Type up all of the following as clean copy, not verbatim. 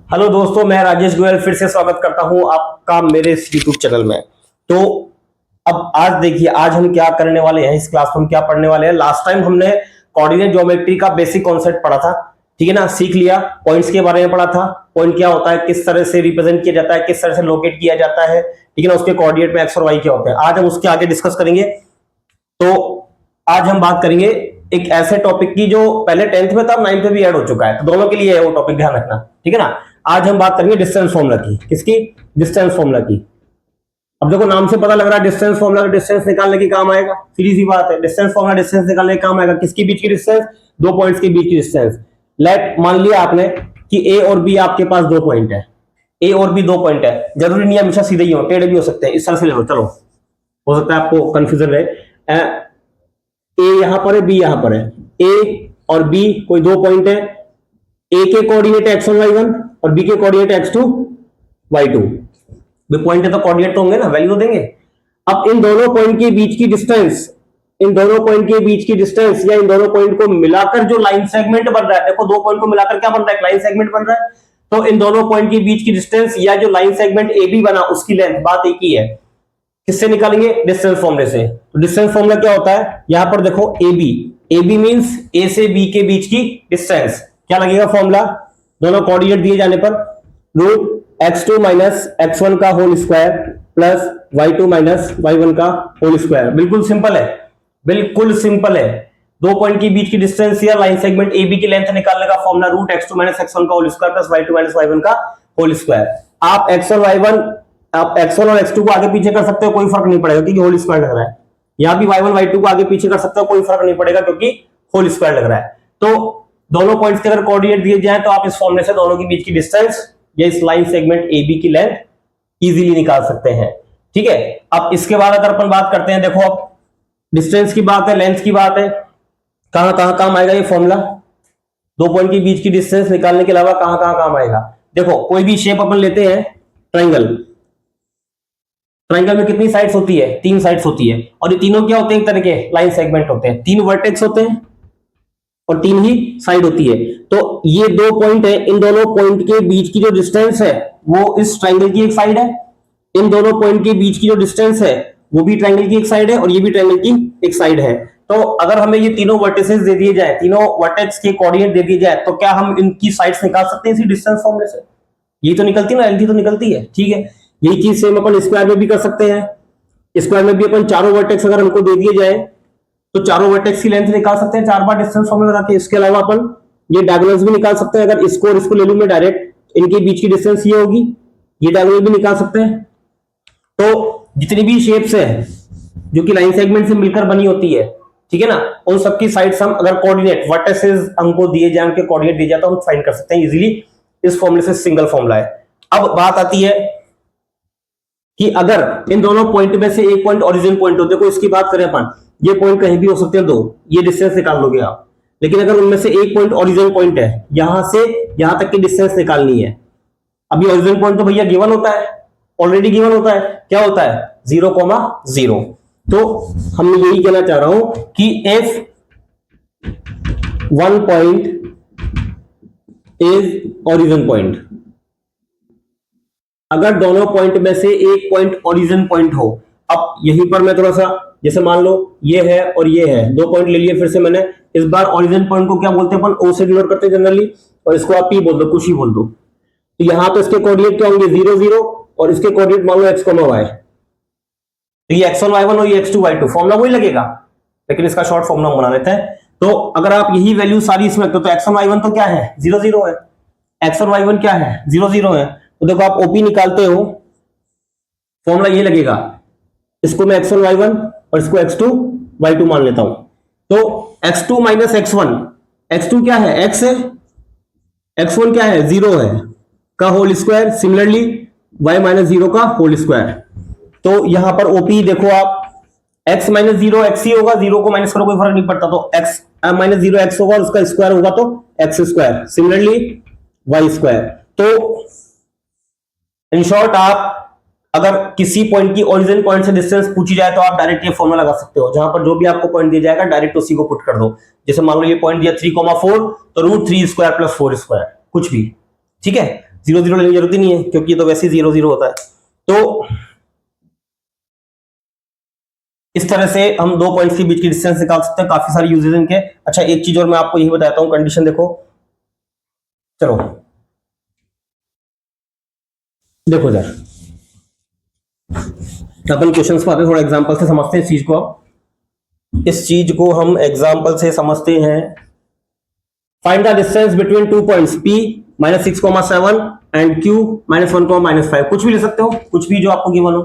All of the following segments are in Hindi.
हेलो दोस्तों, मैं राजेश गोयल फिर से स्वागत करता हूं आपका मेरे इस यूट्यूब चैनल में। तो अब आज देखिए, आज हम क्या करने वाले हैं, इस क्लास में हम क्या पढ़ने वाले हैं। लास्ट टाइम हमने कोऑर्डिनेट ज्योमेट्री का बेसिक कॉन्सेप्ट पढ़ा था, ठीक है ना, सीख लिया। पॉइंट्स के बारे में पढ़ा था, पॉइंट क्या होता है, किस तरह से रिप्रेजेंट किया जाता है, किस तरह से लोकेट किया जाता है, ठीक है ना, उसके कोऑर्डिनेट में एक्स और वाई क्या होते हैं। आज हम उसके आगे डिस्कस करेंगे। तो आज हम बात करेंगे एक ऐसे टॉपिक की जो पहले 10th में था, 9th में भी ऐड हो चुका है, तो दोनों के लिए है वो टॉपिक, ध्यान रखना, ठीक है ना। आज हम बात करेंगे डिस्टेंस फॉर्मूला की। किसकी? डिस्टेंस फॉर्मूला की। अब देखो, नाम से पता लग रहा है डिस्टेंस फॉर्मूला, डिस्टेंस निकालने की काम आएगा। सीधी सी बात है, डिस्टेंस फॉर्मूला डिस्टेंस निकालने के काम आएगा। किसके बीच की डिस्टेंस? दो पॉइंट्स के बीच की डिस्टेंस। लेट मान लिया आपने कि ए और बी आपके पास दो पॉइंट है, ए और बी दो पॉइंट है। जरूरी नहीं हमेशा सीधे ही हो, टेढ़े भी हो सकते हैं। इस तरह से ले लो, चलो, हो सकता है आपको कंफ्यूजन रहे। ए यहां पर है, बी यहां पर है। ए और बी कोई दो पॉइंट है। ए के कोऑर्डिनेट x1 y1 और बी के coordinate x2 y2। Way point है तो कोऑर्डिनेट तो होंगे ना, वैल्यू देंगे। अब इन दोनों पॉइंट के बीच की डिस्टेंस, इन दोनों पॉइंट के बीच की डिस्टेंस या इन दोनों पॉइंट को मिलाकर जो लाइन सेगमेंट बन रहा है, देखो दो पॉइंट को मिलाकर क्या बन रहा है, लाइन सेगमेंट बन रहा है। तो इन दोनों पॉइंट के बीच की डिस्टेंस या जो लाइन सेगमेंट ए बी बना उसकी लेंथ, बात एक ही है। किससे निकालेंगे? डिस्टेंस फॉर्मूले से। तो डिस्टेंस फॉर्मूला क्या होता है, यहां पर देखो ए बी मींस ए से बी के बीच की डिस्टेंस। क्या लगेगा फॉर्मूला? दोनों कोऑर्डिनेट दिए जाने पर रूट x2 माइनस x1 का whole square plus y2 minus y1 का होल स्क्वायर। बिल्कुल सिंपल है, बिल्कुल सिंपल है। दो पॉइंट के बीच की डिस्टेंस या लाइन सेगमेंट ए बी की लेंथ निकालने का formula root x2 minus x1 का whole square plus y2 minus y1 का होल स्क्वायर। आप x और y1, आप x1 और x2 को आगे पीछे कर सकते हो, कोई फर्क नहीं पड़ेगा क्योंकि होल स्क्वायर लग रहा है। यहां भी y1 y2 को आगे पीछे कर सकते हो, कोई फर्क नहीं पड़ेगा क्योंकि होल स्क्वायर लग रहा है। तो दोनों पॉइंट्स के अगर कोऑर्डिनेट दिए जाए तो आप इस फॉर्मूले से दोनों के बीच की डिस्टेंस या इस लाइन सेगमेंट ए बी की लेंथ इजीली निकाल सकते हैं, ठीक है। अब इसके बाद अगर अपन बात करते हैं, देखो अब डिस्टेंस की बात है, लेंथ की बात है, कहां कहां काम आएगा ये फॉर्मूला? दो पॉइंट के बीच की डिस्टेंस निकालने के अलावा कहां कहां काम आएगा? देखो, कोई भी शेप अपन लेते हैं, ट्राइंगल, ट्राइंगल में कितनी साइड्स होती है? तीन साइड्स होती है। और ये तीनों क्या होते हैं? एक तरह के लाइन सेगमेंट होते हैं। तीन वर्टेक्स होते हैं और तीन ही साइड होती है। तो ये दो पॉइंट है, इन दोनों पॉइंट के बीच की जो डिस्टेंस है वो इस ट्राइंगल की एक साइड है। इन दोनों पॉइंट के बीच की जो डिस्टेंस है वो भी ट्राइंगल की एक साइड है और ये भी ट्राइंगल की एक साइड है। तो अगर हमें ये तीनों वर्टिसेस दे दिए जाए, तीनों वर्टेक्स के कोऑर्डिनेट दे दिए जाए, तो क्या हम इनकी साइड्स निकाल सकते हैं इसी डिस्टेंस फॉर्मूले से? ये तो निकलती है ना, एलटी तो निकलती है, ठीक है। यही चीज सेम अपन स्क्वायर में भी कर सकते हैं। स्क्वायर में भी अपन चारों वर्टेक्स अगर हमको दे दिए जाए तो चारों वर्टेक्स की लेंथ निकाल सकते हैं चार बार डिस्टेंस फॉर्मूला लगा के। इसके अलावा अपन ये डायगोनल्स भी निकाल सकते हैं। अगर इसको और इसको ले लूं मैं डायरेक्ट, इनके बीच की डिस्टेंस ये होगी, ये डायगोनल भी निकाल सकते हैं। तो जितनी भी शेप्स है जो कि लाइन सेगमेंट से मिलकर बनी होती है, ठीक है ना, उन सबकी साइड्स हम अगर कोऑर्डिनेट वर्टिसेस हमको दिए जाए, उनके कोऑर्डिनेट दिए जाए तो हम फाइंड कर सकते हैं इजीली। इस फॉर्मूले से सिंगल फॉर्मूला है। अब बात आती है कि अगर इन दोनों पॉइंट में से एक पॉइंट ओरिजिन पॉइंट हो, देखो इसकी बात करें अपन, ये पॉइंट कहीं भी हो सकते हैं दो, ये डिस्टेंस निकाल लोगे आप। लेकिन अगर उनमें से एक पॉइंट ओरिजिन पॉइंट है, यहां से यहां तक की डिस्टेंस निकालनी है। अभी ओरिजिन पॉइंट तो भैया गिवन होता है, ऑलरेडी गिवन होता है। क्या होता है? 0,0। तो हम यही कहना चाह रहा हूं कि if one point is origin point, अगर दोनों पॉइंट में से एक पॉइंट ओरिजिन पॉइंट हो। अब यहीं पर मैं थोड़ा सा, जैसे मान लो ये है और ये है, दो पॉइंट ले लिए फिर से मैंने। इस बार ओरिजिन पॉइंट को क्या बोलते हैं अपन? ओ से डिनोट करते हैं जनरली, और इसको आप पी बोल दो, कुछ ही बोल दो। तो यहां तो इसके कोऑर्डिनेट क्या होंगे? 0 0, और इसके कोऑर्डिनेट मान लो x, y। तो ये x1 y1 और ये x2 y2, फॉर्मूला वही लगेगा, लेकिन इसका शॉर्ट फॉर्मूला बना लेते हैं। तो अगर आप यही वैल्यू सारी इसमें रखते हो तो x1 y1 तो क्या है? 0 0 है। x1 y1 क्या है? 0 0 है। तो देखो आप ओपी निकालते हो, फॉर्मूला ये लगेगा। इसको मैं x1 y1 और इसको x2 y2 मान लेता हूं। तो x2 माइनस x1, x2 क्या है? x है, x1 क्या है? 0 है का whole square, similarly y minus 0 का होल स्क्वायर। तो यहां पर ओपी देखो आप, x माइनस 0 x ही होगा, 0 को माइनस करो कोई फर्क नहीं पड़ता। तो x माइनस 0 x होगा, उसका स्क्वायर होगा तो x square, similarly y square. तो इन शॉर्ट आप अगर किसी पॉइंट की ओरिजिन पॉइंट से डिस्टेंस पूछी जाए तो आप डायरेक्ट ये फॉर्मूला लगा सकते हो। जहां पर जो भी आपको पॉइंट दिया जाएगा डायरेक्ट उसी को पुट कर दो। जैसे मान लो ये पॉइंट दिया 3,4, तो रूट 3 स्क्वायर प्लस 4 स्क्वायर, कुछ भी, ठीक है। 0 0 लेने की जरूरत ही नहीं है क्योंकि ये तो वैसे ही 0 0 होता है। तो इस तरह से हम दो पॉइंट्स के बीच की डिस्टेंस निकाल सकते हैं, काफी सारे यूजेस इनके। अच्छा एक चीज और मैं आपको यही बताता हूं, कंडीशन देखो, चलो देखो इधर अपन क्वेश्चंस पर आते हैं, थोड़ा एग्जांपल से समझते हैं इस चीज को। इस चीज को हम एग्जांपल से समझते हैं। Find the distance between two points P -6,7 and Q -1,5। कुछ भी ले सकते हो, कुछ भी जो आपको गिवन हो,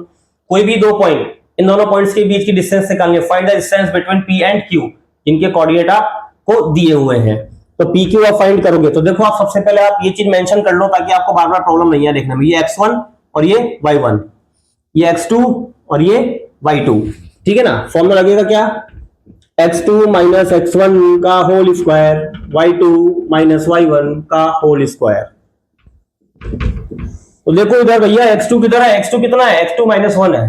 कोई भी दो पॉइंट, इन दोनों पॉइंट्स के बीच की डिस्टेंस निकालनी है। Find the distance between P and Q, इनके कोऑर्डिनेट आपको दिए हुए हैं। तो P Q आप फाइंड करोगे तो देखो आप सबसे पहले आप ये चीज मेंशन कर लो ताकि आपको बार बार प्रॉब्लम नहीं है देखने में। ये x1 और ये y1, ये x2 और ये y2, ठीक है ना। फॉर्मूला लगेगा क्या, x2 माइनस x1 का whole square, y2 minus y1 का होल स्क्वायर। तो देखो इधर भैया x2 किधर है, x2 कितना है, x2 -1 है,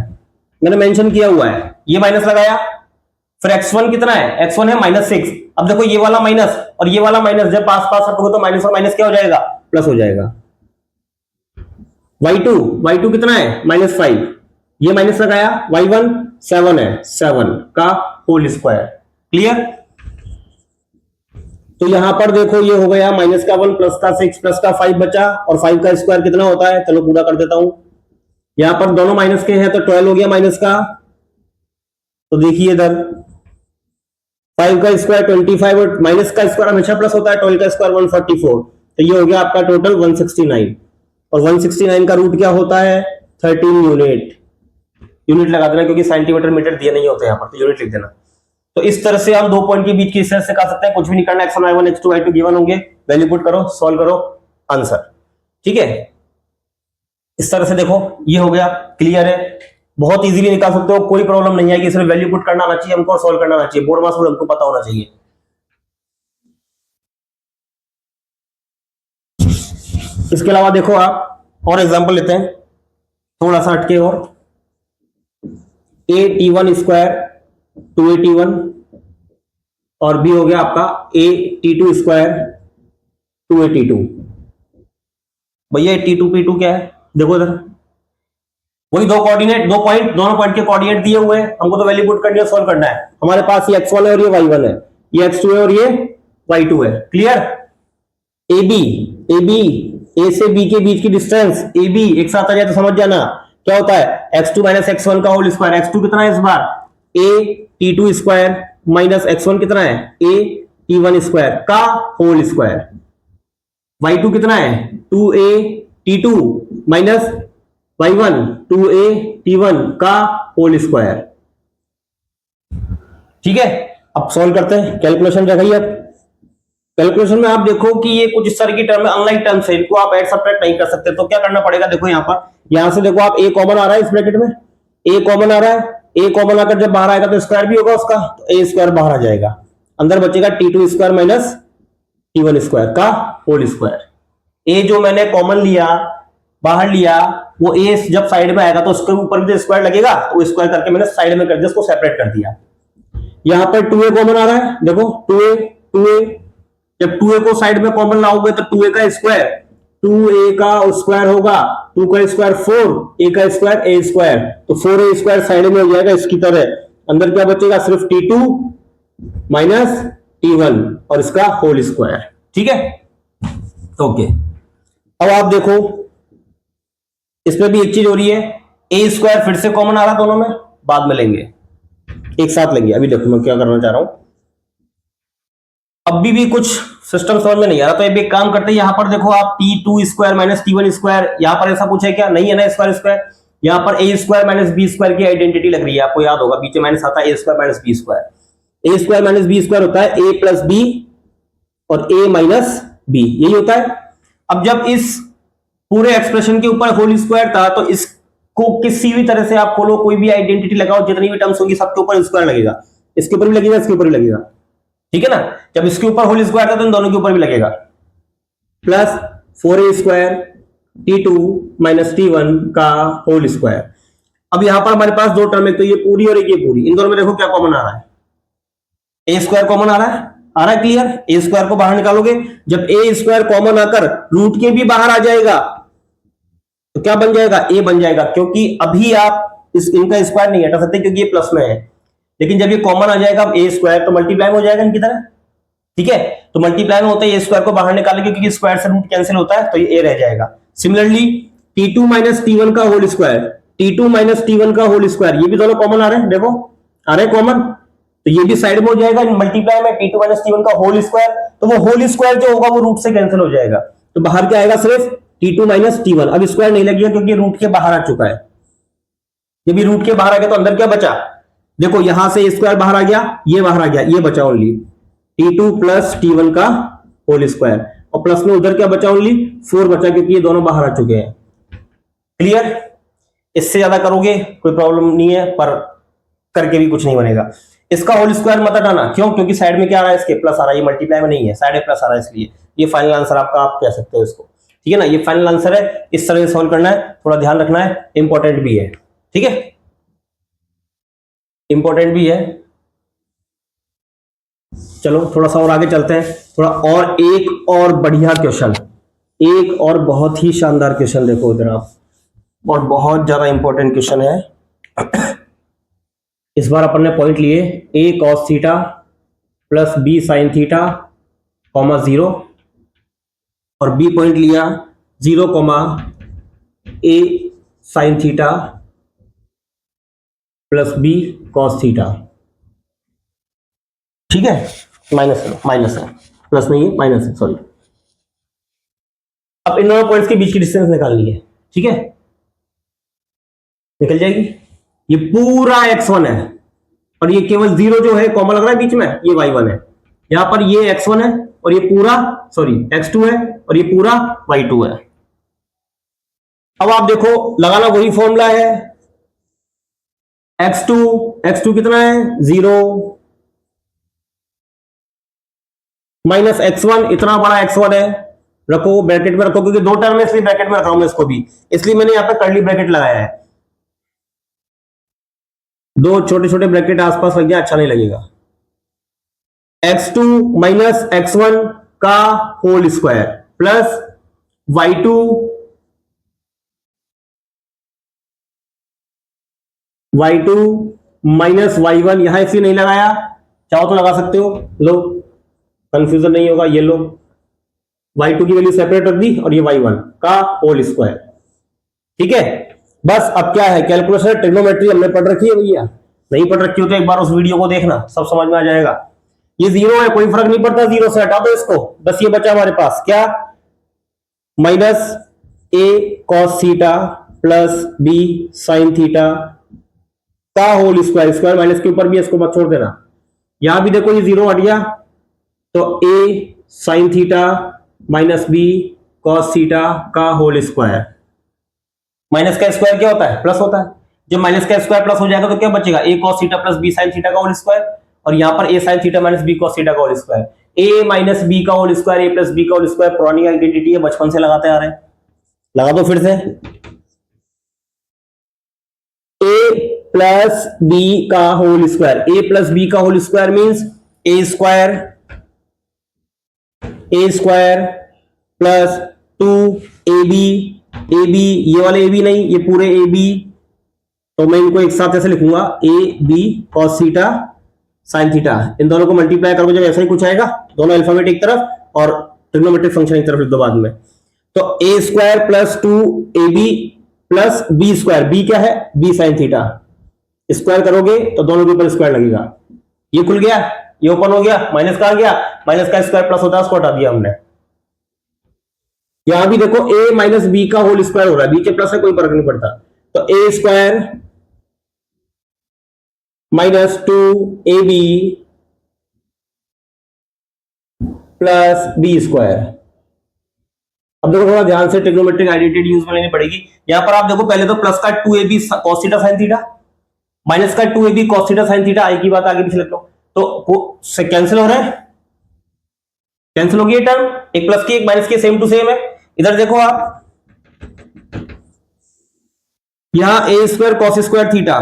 मैंने मेंशन किया हुआ है, ये माइनस लगाया। फिर x1 कितना है, x1 है -6। अब देखो ये वाला माइनस और ये वाला माइनस जब पास पास रखोगे तो माइनस और माइनस क्या हो जाएगा, प्लस हो जाएगा। y2 कितना है -5, ये माइनस लगाया। y1 7 है, 7 का होल स्क्वायर। क्लियर। तो यहां पर देखो ये हो गया माइनस का 1 प्लस का 6 प्लस का 5 बचा, और 5 का स्क्वायर कितना होता है, चलो पूरा कर देता हूं। यहां पर दोनों माइनस के हैं तो 12 हो गया माइनस का। तो देखिए इधर 5 का स्क्वायर 25 और माइनस का स्क्वायर हमेशा प्लस होता है, 12 का स्क्वायर 144। तो ये हो गया आपका टोटल 169, और 169 का रूट क्या होता है 13 यूनिट। यूनिट लगा देना क्योंकि सेंटीमीटर मीटर दिए नहीं होते यहाँ पर, तो यूनिट लिख देना। तो इस तरह से हम दो पॉइंट के बीच की डिस्टेंस निकाल सकते हैं, कुछ भी नहीं करना। x1 y1 x2 y2 given होंगे, वैल्यू पुट करो, सॉल्व करो, आंसर। ठीक है, इस तरह से देखो ये हो गया, क्लियर है, बहुत इजीली निकाल सकते हो, कोई प्रॉब्लम नहीं आएगी। सिर्फ वैल्यू पुट करना आना चाहिए हमको और सॉल्व करना आना चाहिए, बोर्ड मास हमको पता होना चाहिए। इसके अलावा देखो आप और एग्जांपल लेते हैं थोड़ा सा हटके, और a t1 स्क्वायर 2at1 और b हो गया आपका a t2 स्क्वायर 2at2। भैया t2 p2 क्या है, देखो इधर वही दो कोऑर्डिनेट, दो पॉइंट, दोनों पॉइंट के कोऑर्डिनेट दिए हुए हैं, हमको तो वैल्यू पुट करनी है, सॉल्व करना है। हमारे पास ये x1 है और ये y1 है, ये x2 है और ये y2 है। क्लियर। ab a से b के बीच की डिस्टेंस ab एक साथ आ जाए तो समझ जाना क्या होता है, x2 माइनस x1 का होल स्क्वायर। x2 कितना है इस बार, a t2 square minus x1 कितना है, a t1 स्क्वायर का होल स्क्वायर। y2 कितना है 2a t2 minus y1 2a t1 का होल स्क्वायर। ठीक है, अब सॉल्व करते हैं, कैलकुलेशन रखिए। अब कैलकुलेशन में आप देखो कि ये कुछ इस तरह की टर्म है, अनलाइक टर्म्स है, इनको आप ऐड सब्ट्रैक्ट नहीं कर सकते। तो क्या करना पड़ेगा, देखो यहाँ पर, यहां से देखो आप a कॉमन आ रहा है इस ब्रैकेट में, a कॉमन आ रहा है, a कॉमन आकर जब बाहर आएगा तो स्क्वायर भी होगा उसका, तो a स्क्वायर बाहर आ जाएगा, अंदर बचेगा t2 square minus t1 square का होल स्क्वायर। a जो मैंने कॉमन लिया, बाहर लिया, वो a जब साइड में आएगा तो उसके ऊपर भी स्क्वायर लगेगा, तो स्क्वायर करके मैंने साइड में कर दिया, उसको सेपरेट कर दिया। यहां पर 2a कॉमन आ रहा है, देखो 2a, जब 2a को साइड में कॉमन लाओगे तो 2a का स्क्वायर, 2a का स्क्वायर होगा, 2 का स्क्वायर 4, a का स्क्वायर a स्क्वायर, तो 4a स्क्वायर साइड में हो जाएगा इसकी तरह, अंदर क्या बचेगा सिर्फ t2 माइनस t1 और इसका होल स्क्वायर। ठीक है, ओके। अब आप देखो इसमें भी एक चीज हो रही है, a स्क्वायर फिर से कॉमन आ रहा दोनों में, बाद में लेंगे, एक साथ लेंगे। अभी देखो मैं क्या करना चाह रहा हूं, अभी भी कुछ सिस्टम समझ में नहीं आ रहा, तो एक काम करते हैं, यहां पर देखो आप t2 square minus t1 square, यहां पर ऐसा कुछ है क्या, नहीं है ना, स्क्वायर स्क्वायर। यहां पर a square minus b square की आइडेंटिटी लग रही है, आपको याद होगा बीच में माइनस आता है, a square minus b square. a square minus b square होता है a प्लस b और a माइनस b, यही होता है। अब जब इस पूरे एक्सप्रेशन के ऊपर होल स्क्वायर था, तो इसको किसी भी तरह से आप खोलो, कोई भी आइडेंटिटी लगाओ, जितनी भी टर्म्स होंगी सबके ऊपर स्क्वायर लगेगा, इसके ऊपर भी लगेगा, इसके ऊपर भी लगेगा। ठीक है ना, जब इसके ऊपर होल स्क्वायर था तो इन दोनों के ऊपर भी लगेगा, plus 4a square t2 minus t1 का होल स्क्वायर। अब यहां पर हमारे पास दो टर्म है, तो ये पूरी और एक ये पूरी, इन दोनों में देखो क्या कॉमन आ रहा है, a स्क्वायर कॉमन आ रहा है, क्लियर। a स्क्वायर को बाहर निकालोगे, जब a स्क्वायर कॉमन आकर रूट के भी बाहर आ जाएगा तो क्या बन जाएगा, ए बन जाएगा, क्योंकि अभी आप इनका स्क्वायर नहीं हटा सकते क्योंकि ये प्लस में है, लेकिन जब ये कॉमन आ जाएगा ए स्क्वायर तो मल्टीप्लाई हो जाएगा इनकी तरह। ठीक है, तो मल्टीप्लाई में होता है, ए स्क्वायर को बाहर निकालेंगे क्योंकि स्क्वायर से रूट कैंसिल होता है, तो ये ए रह जाएगा। सिमिलरली T2 माइनस T1 का whole square, T2 minus T1 का होल स्क्वायर, ये भी दोनों कॉमन आ रहे हैं, देखो आ रहे हैं कॉमन, तो ये भी साइड में हो जाएगा मल्टीप्लाई में T2 माइनस T1 का होल स्क्वायर, तो वो होल स्क्वायर जो होगा वो रूट से कैंसिल हो जाएगा, तो बाहर क्या आएगा, सिर्फ T2 माइनस T1। अब स्क्वायर नहीं लगेगा क्योंकि रूट के बाहर आ चुका है, जब ये रूट के बाहर आ गया तो अंदर क्या बचा, देखो यहां से स्क्वायर बाहर आ गया, ये बाहर आ गया, ये बचा ओनली T2 प्लस T1 का होल स्क्वायर, और प्लस में उधर क्या बचा, ओनली 4 बचा क्योंकि ये दोनों बाहर आ चुके हैं। क्लियर, इससे ज्यादा करोगे कोई प्रॉब्लम नहीं है, पर करके भी कुछ नहीं बनेगा। इसका होल स्क्वायर मत हटाना, क्यों, क्योंकि साइड में क्या आ रहा है, इसके प्लस आ रहा है, ये मल्टीप्लाई में नहीं है, साइड में प्लस आ रहा है, इसलिए ये फाइनल आंसर आपका, आप कह सकते हो इसको। ठीक है ना, ये फाइनल आंसर है, इस तरह से सॉल्व करना है, थोड़ा ध्यान रखना है, इंपॉर्टेंट भी है। ठीक है, इंपॉर्टेंट भी है। चलो थोड़ा सा और आगे चलते हैं, थोड़ा और एक और बढ़िया क्वेश्चन, एक और बहुत ही शानदार क्वेश्चन देखो इधर आप, और बहुत ज्यादा इंपॉर्टेंट क्वेश्चन है। इस बार अपन ने पॉइंट लिए a cos theta plus b sine theta comma 0, और b पॉइंट लिया 0 comma a sine theta plus b cos theta. ठीक है, माइनस है, प्लस नहीं है, माइनस है, सॉरी। अब इन दोनों पॉइंट्स के बीच की डिस्टेंस निकालनी है। ठीक है, निकल जाएगी, ये पूरा x1 है और ये केवल 0 जो है कॉमन लग रहा है बीच में, ये y1 है, यहां पर ये x1 है और ये पूरा x2 है और ये पूरा y2 है। अब आप देखो लगाना वही फॉर्मूला है, x2 कितना है 0 माइनस x1, इतना बड़ा x1 है, रखो ब्रैकेट में रखो, क्योंकि दो टर्म है इसलिए ब्रैकेट में रखा हूं मैं इसको भी, इसलिए मैंने यहां पे कर्ली ब्रैकेट लगाया है, दो छोटे छोटे ब्रैकेट आसपास लग गया, अच्छा नहीं लगेगा। x2 माइनस x1 का whole square plus y2 minus y1, यहां इसलिए नहीं लगाया, चाहो तो लगा सकते हो, लो कंफ्यूजन नहीं होगा, ये लो y2 की वैल्यू सेपरेट रख दी और ये y1 का होल स्क्वायर। ठीक है, बस अब क्या है, कैलकुलेशन ट्रिग्नोमेट्री हमने पढ़ रखी है भैया, नहीं पढ़ रखी हो तो एक बार उस वीडियो को देखना, सब समझ में आ जाएगा। ये 0 है, कोई फर्क नहीं पड़ता, 0 से हटा दो इसको, बस ये बचा हमारे पास क्या, minus a cos theta plus b sine theta का होल स्क्वायर, स्क्वायर माइनस के ऊपर भी इसको मत छोड़ देना, यहां भी देखो ये 0 हट गया, तो a sine theta minus b cos theta का होल स्क्वायर, माइनस का स्क्वायर क्या होता है, प्लस होता है, जब माइनस का स्क्वायर प्लस हो जाएगा तो क्या बचेगा, a cos theta plus b sin theta का होल स्क्वायर, और यहां पर a sin theta minus b cos theta का whole square, a minus b का whole square, a plus b का होल स्क्वायर, पुरानी आइडेंटिटी है, बचपन से लगाते आ रहे हैं, लगा दो फिर से, a प्लस b का whole square, a plus b का whole square means a square plus 2ab, ab ये वाले ab नहीं, ये पूरे ab, तो मैं इनको एक साथ ऐसे लिखूंगा a b cos theta sin theta, इन दोनों को मल्टीप्लाई करोगे जब ऐसा ही कुछ आएगा, दोनों अल्फाबेट एक तरफ और ट्रिग्नोमेट्रिक फंक्शन एक तरफ लिख दो बाद में, तो a square plus 2ab plus b square, b क्या है b sin थीटा, स्क्वायर करोगे तो दोनों के ऊपर स्क्वायर लगेगा, ये खुल गया, ये ओपन हो गया, माइनस का आ गया, माइनस का स्क्वायर प्लस होता है उसको हटा दिया हमने, यहां भी देखो a माइनस बी का होल स्क्वायर हो रहा है, बी के प्लस है कोई फर्क नहीं पड़ता, तो a square minus 2ab plus B square. अब देखो थोड़ा ध्यान से ट्रिग्नोमेट्रिक आइडेंटिटी यूज में लेनी पड़ेगी, यहां पर आप देखो पहले तो प्लस का 2ab cos theta sin theta, minus का 2ab cos theta sin theta, आई की बात आगे पीछे लिख लो, तो से कैंसिल हो रहा है, कैंसिल हो गई टर्म, एक प्लस की एक माइनस की सेम टू सेम है, इधर देखो आप, यहां a square cos square theta,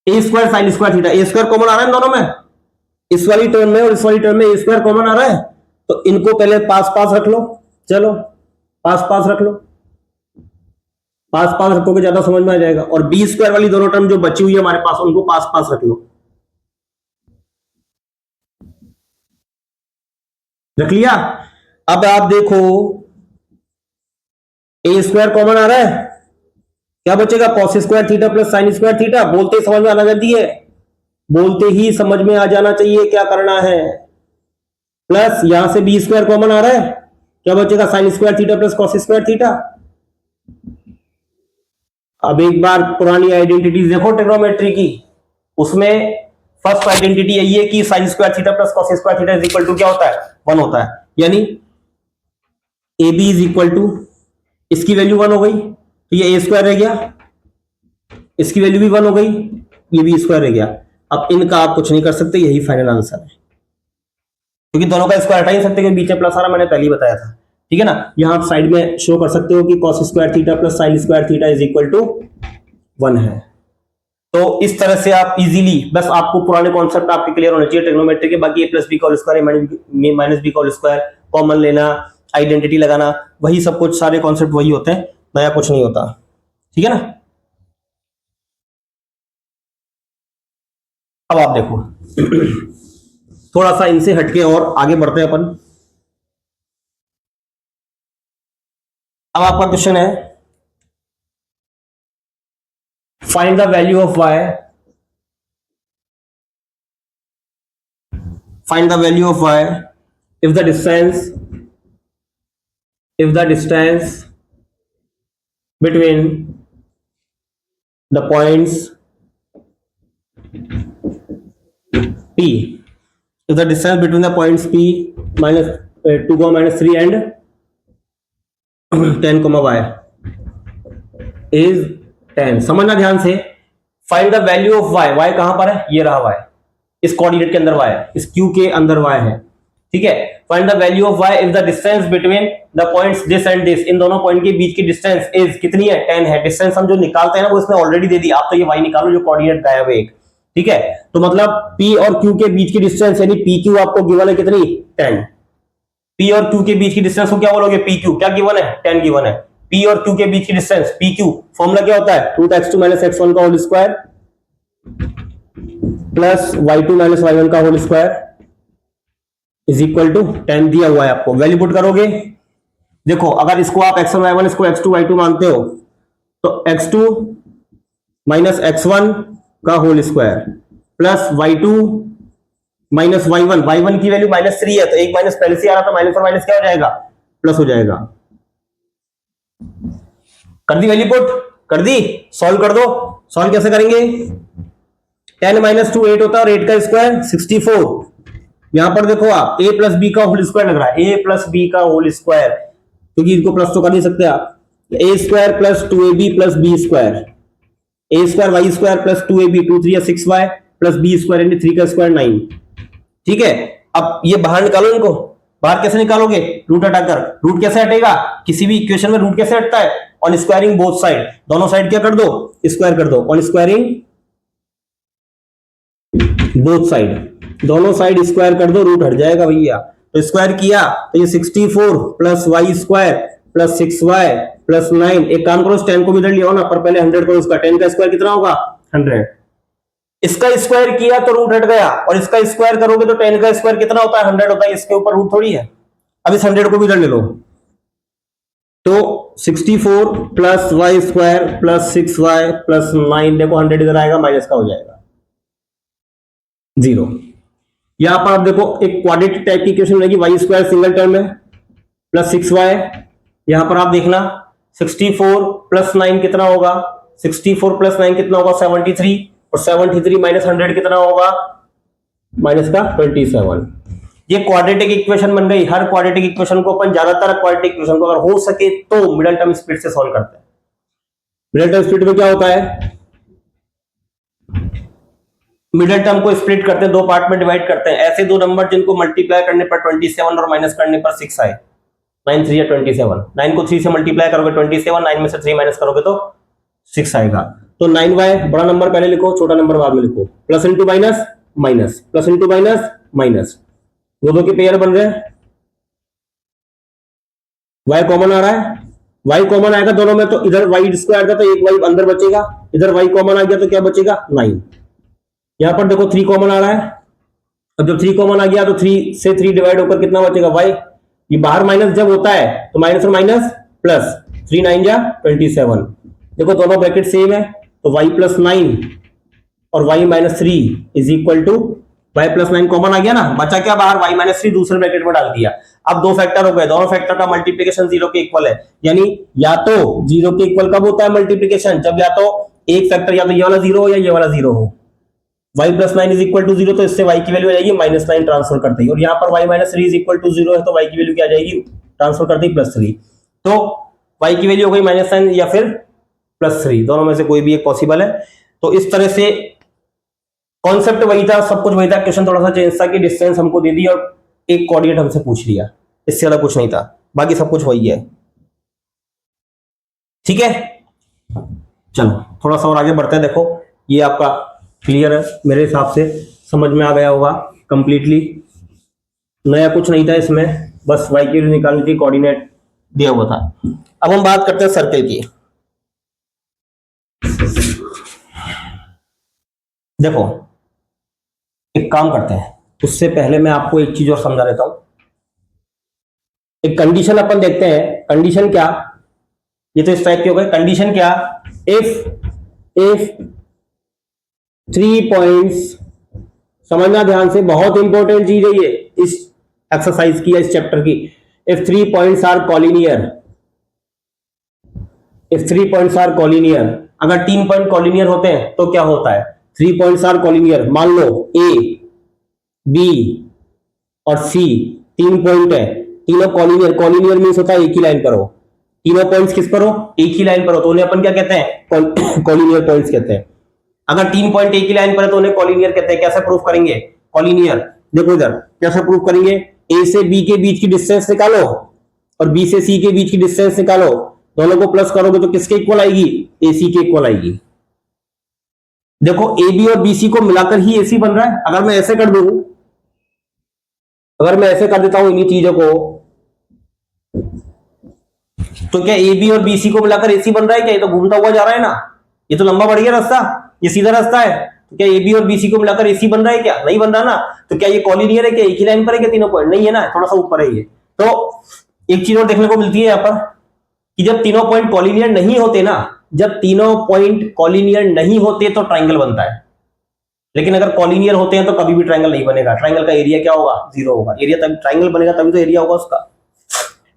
a square sin square theta, a square common आ रहा है इन दोनों में, इस वाली टर्म में और इस वाली टर्म में a स्क्वायर कॉमन आ रहा है, तो इनको पहले पास पास रख लो, चलो पास पास रख लो, पास पास रखोगे ज्यादा समझ में आ जाएगा। और बी स्क्वायर वाली दोनों टर्म जो बची हुई है हमारे पास उनको पास पास रख लो। रख लिया। अब आप देखो ए स्क्वायर कॉमन आ रहा है, क्या बचेगा cos square theta plus sine square theta. बोलते ही समझ में आना जल्दी है, बोलते ही समझ में आ जाना चाहिए क्या करना है। प्लस यहां से बी स्क्वायर कॉमन आ रहा है, क्या बचेगा sign square theta plus cos square theta. अब एक बार पुरानी आइडेंटिटीज देखो ट्रिग्नोमेट्री की, उसमें फर्स्ट आइडेंटिटी यही है कि sine square theta plus cos square theta is equal to क्या होता है 1 होता है, यानी a b is equal to, इसकी वैल्यू 1 हो गई तो ये ए स्क्वायर रह गया, इसकी वैल्यू भी 1 हो गई, ये भी स्क्वायर रह गया। अब इनका आप कुछ नहीं कर सकते, यही फाइनल आंसर है, क्योंकि दोनों का स्क्वायर हटा ही सकते, बीच में प्लस आ रहा मैंने पहले ही बताया था। ठीक है ना, यहां आप साइड में शो कर सकते हो कि cos square theta plus sine square theta is equal to 1 है। तो इस तरह से आप इजीली, बस आपको पुराने कॉन्सेप्ट आपके क्लियर होने चाहिए ट्रिग्नोमेट्री के, बाकी ए प्लस बी का होल स्क्वायर माइनस बी का होल स्क्वायर कॉमन लेना, आइडेंटिटी लगाना, वही सब कुछ, सारे कॉन्सेप्ट वही होते हैं, नया कुछ नहीं होता। ठीक है ना। अब आप देखो थोड़ा सा इनसे हटके और आगे बढ़ते हैं अपन। अब आपका क्वेश्चन है find the value of y, find the value of y if the distance between the points p, if the distance between the points p minus 2, minus 3 and 10, y is 10। समझना ध्यान से, find the value of y, y कहां पर है, ये रहा y, इस कोऑर्डिनेट के अंदर y है, इस q के अंदर y है। ठीक है, find the value of y if the distance between the points this and this, इन दोनों पॉइंट के बीच की डिस्टेंस इज कितनी है 10 है। डिस्टेंस हम जो निकालते हैं ना वो इसमें ऑलरेडी दे दी, आप तो ये y निकालो जो कोऑर्डिनेट गायब है एक। ठीक है, तो मतलब p और q के बीच की डिस्टेंस यानी pq आपको गिवन है कितनी 10, p और q के बीच की डिस्टेंस को क्या बोलोगे pq, क्या गिवन है 10 गिवन है। p और q के बीच की डिस्टेंस pq फॉर्मूला क्या होता है रूट x2 माइनस x1 का whole square plus y2 minus y1 का whole square is equal to 10 दिया हुआ है आपको। वैल्यू पुट करोगे, देखो अगर इसको आप x1 y1 इसको x2 y2 मानते हो तो x2 माइनस x1 का whole square plus y2 minus y1, y1 की वैल्यू -3 है तो एक माइनस पहले से आ रहा था, माइनस और माइनस क्या हो जाएगा प्लस हो जाएगा। कर दी वैल्यू पुट, कर दी, सॉल्व कर दो। सॉल्व कैसे करेंगे, 10 माइनस 2 8 होता है और 8 का स्क्वायर 64। यहां पर देखो आप a प्लस बी का होल स्क्वायर लग रहा है, a प्लस बी का होल स्क्वायर, क्योंकि इनको प्लस तो कर नहीं सकते आप। a square plus 2ab plus B square, a square y square plus 2ab 2 3 6y plus B square यानी 3 का स्क्वायर 9। ठीक है, अब ये बाहर निकालो इनको, बाहर कैसे निकालोगे रूट हटाकर। रूट कैसे हटेगा, किसी भी इक्वेशन में रूट कैसे हटता है ऑन स्क्वायरिंग बोथ साइड, दोनों साइड क्या कर दो स्क्वायर कर दो, ऑन स्क्वायरिंग बोथ साइड, दोनों साइड स्क्वायर कर दो रूट हट जाएगा भैया। तो स्क्वायर किया तो ये 64 plus y square plus 6y plus 9, एक काम करो 10 को भी इधर लिया ना, पर पहले 100 करो, उसका 10 का स्क्वायर कितना होगा 100। इसका स्क्वायर किया तो रूट हट गया, और इसका स्क्वायर करोगे तो 10 का स्क्वायर कितना होता है 100 होता है, इसके ऊपर रूट थोड़ी है। अब इस 100 को भी इधर ले लो, तो 64 plus y square plus 6y plus 9, देखो 100 इधर आएगा माइनस का हो जाएगा 0। यहां पर आप देखो एक क्वाड्रेटिक टाइप की इक्वेशन रहेगी, वाई स्क्वायर सिंगल टर्म है प्लस 6y, यहां पर आप देखना 64 प्लस 9 कितना होगा, 64 प्लस 9 कितना होगा 73, और 73 माइनस 100 कितना होगा माइनस का 27। ये क्वाड्रेटिक इक्वेशन बन गई। हर क्वाड्रेटिक इक्वेशन को अपन, ज्यादातर क्वाड्रेटिक इक्वेशन को अगर हो सके तो मिडिल टर्म स्पीड से सॉल्व करते हैं। मिडिल टर्म स्पीड में क्या होता है, मिडिल टर्म को स्प्लिट करते हैं, दो पार्ट में डिवाइड करते हैं। ऐसे दो नंबर जिनको मल्टीप्लाई करने पर 27 और माइनस करने पर 6 आए, 9 3 या 27, 9 को 3 से मल्टीप्लाई करोगे 27, 9 में से 3 माइनस करोगे तो 6 आएगा। तो 9y बड़ा नंबर पहले लिखो, छोटा नंबर बाद में लिखो, plus into minus minus, plus into minus minus, दो के पेयर बन रहे हैं, y कॉमन आ रहा है, y कॉमन आएगा दोनों में, तो इधर y स्क्वायर था तो एक y अंदर बचेगा, इधर y कॉमन आ गया तो क्या बचेगा 9। यहां पर देखो 3 कॉमन आ रहा है, अब जब 3 कॉमन आ गया तो 3 से 3 डिवाइड होकर कितना बचेगा y। ये बाहर माइनस जब होता है तो माइनस और माइनस प्लस, 3 9 जा 27। देखो दोनों ब्रैकेट सेम है, तो y प्लस 9 और y minus 3 is equal to, y plus 9 common आ गया ना, बचा क्या बाहर y माइनस 3 दूसरे ब्रैकेट में डाल दिया। अब दो फैक्टर हो गए, दोनों फैक्टर का मल्टीप्लीकेशन जीरो के इक्वल है, यानी या तो जीरो के इक्वल कब होता है मल्टीप्लीकेशन, जब या तो एक फैक्टर या तो ये वाला जीरो हो या ये वाला जीरो हो। y plus 9 is equal to zero, तो इससे y की वैल्यू आ जाएगी माइनस 9 ट्रांसफर करते ही, और यहाँ पर y minus 3 is equal to zero है, तो y की वैल्यू क्या आ जाएगी ट्रांसफर करते ही प्लस 3। तो y की वैल्यू हो गई माइनस 9 या फिर प्लस 3, दोनों में से कोई भी एक पॉसिबल है। तो इस तरह से कॉन्सेप्ट वही था, सब कुछ वही था, क्वेश्चन थोड़ा सा चेंज था कि डिस्टेंस हमको दे दी और एक कोऑर्डिनेट हमसे पूछ लिया, इससे ज्यादा कुछ नहीं था, बाकी सब कुछ वही है। ठीक है, चलो थोड़ा सा और आगे बढ़ते हैं। देखो ये आपका क्लियर है, मेरे हिसाब से समझ में आ गया होगा कंप्लीटली, नया कुछ नहीं था इसमें, बस y की वैल्यू निकालनी थी, कोऑर्डिनेट दिया हुआ था। अब हम बात करते हैं सर्कल की। देखो एक काम करते हैं, उससे पहले मैं आपको एक चीज और समझा देता हूं। एक कंडीशन अपन देखते हैं, कंडीशन क्या, ये तो इस टाइप की हो गई, कंडीशन क्या, इफ 3 पॉइंट्स, समझना ध्यान से, बहुत इंपॉर्टेंट चीज है ये इस एक्सरसाइज की या इस चैप्टर की। If 3 points are collinear, if 3 points are collinear, अगर 3 पॉइंट कॉलिनियर होते हैं तो क्या होता है, 3 पॉइंट्स आर कॉलिनियर, मान लो ए बी और सी 3 पॉइंट है, तीनों कॉलिनियर, कॉलिनियर मींस होता है एक ही लाइन पर हो, तीनों पॉइंट्स किस पर हो, एक ही लाइन पर हो, तो उन्हें अपन क्या कहते हैं, कॉलिनियर पॉइंट्स कहते हैं। अगर 3 पॉइंट एक ही लाइन पर है तो उन्हें कॉलिनियर कहते हैं। कैसे प्रूफ करेंगे कॉलिनियर, देखो इधर कैसे प्रूफ करेंगे, ए से बी के बीच की डिस्टेंस निकालो और बी से सी के बीच की डिस्टेंस निकालो, दोनों को प्लस करोगे तो किसके इक्वल आएगी, एसी के इक्वल आएगी। देखो ए बी और बीसी को मिलाकर ही एसी बन रहा है। अगर मैं ऐसे कर दूं, अगर मैं ऐसे कर देता हूं इन्हीं चीजों को, तो क्या ए बी और बीसी को मिलाकर एसी बन रहा है क्या, ये तो घूमता हुआ जा रहा है ना, ये तो लंबा बढ़ गया रास्ता, ये सीधा रास्ता है, तो क्या ए बी और बीसी को मिलाकर एसी बन रहा है क्या, नहीं बन रहा ना। तो क्या ये कॉलिनियर है क्या, एक ही लाइन पर है क्या तीनों पॉइंट, नहीं है ना, थोड़ा सा ऊपर है ये। तो एक चीज और देखने को मिलती है यहाँ पर कि जब तीनों पॉइंट कॉलिनियर नहीं होते ना, जब तीनों पॉइंट कॉलिनियर नहीं होते तो ट्राइंगल बनता है, लेकिन अगर कॉलिनियर होते हैं तो कभी भी ट्राइंगल नहीं बनेगा। ट्राइंगल का एरिया क्या होगा, जीरो होगा। एरिया तभी ट्राइंगल बनेगा, तभी तो एरिया होगा उसका।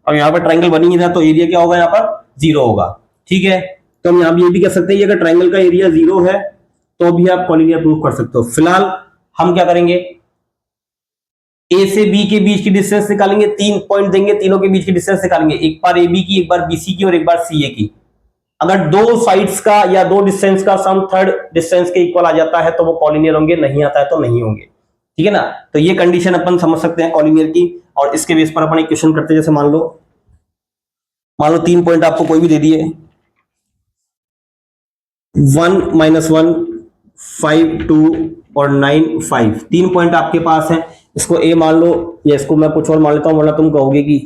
अब यहाँ पर ट्राइंगल बनी है तो एरिया क्या होगा, यहाँ पर जीरो होगा। ठीक है, तो हम यहाँ ये भी कह सकते हैं अगर ट्राइंगल का एरिया जीरो है तो भी आप कॉलिनियर प्रूव कर सकते हो। फिलहाल हम क्या करेंगे, ए से बी के बीच की डिस्टेंस निकालेंगे, 3 पॉइंट देंगे, तीनों के बीच की डिस्टेंस निकालेंगे, एक बार ए बी की, एक बार बीसी की और एक बार सी ए की। अगर दो साइड्स का या दो डिस्टेंस का सम थर्ड डिस्टेंस के इक्वल आ जाता है तो वो कॉलिनियर होंगे, नहीं आता है तो नहीं होंगे। ठीक है ना, तो ये कंडीशन अपन समझ सकते हैं कॉलिनियर की, और इसके बेस पर अपन एक क्वेश्चन करते हैं। जैसे मान लो 3 पॉइंट आपको कोई भी दे दिए, 1 -1 5 2 और 9 5, 3 पॉइंट आपके पास है। इसको ए मान लो या इसको मैं कुछ और मान लेता हूं, वरना तुम कहोगे कि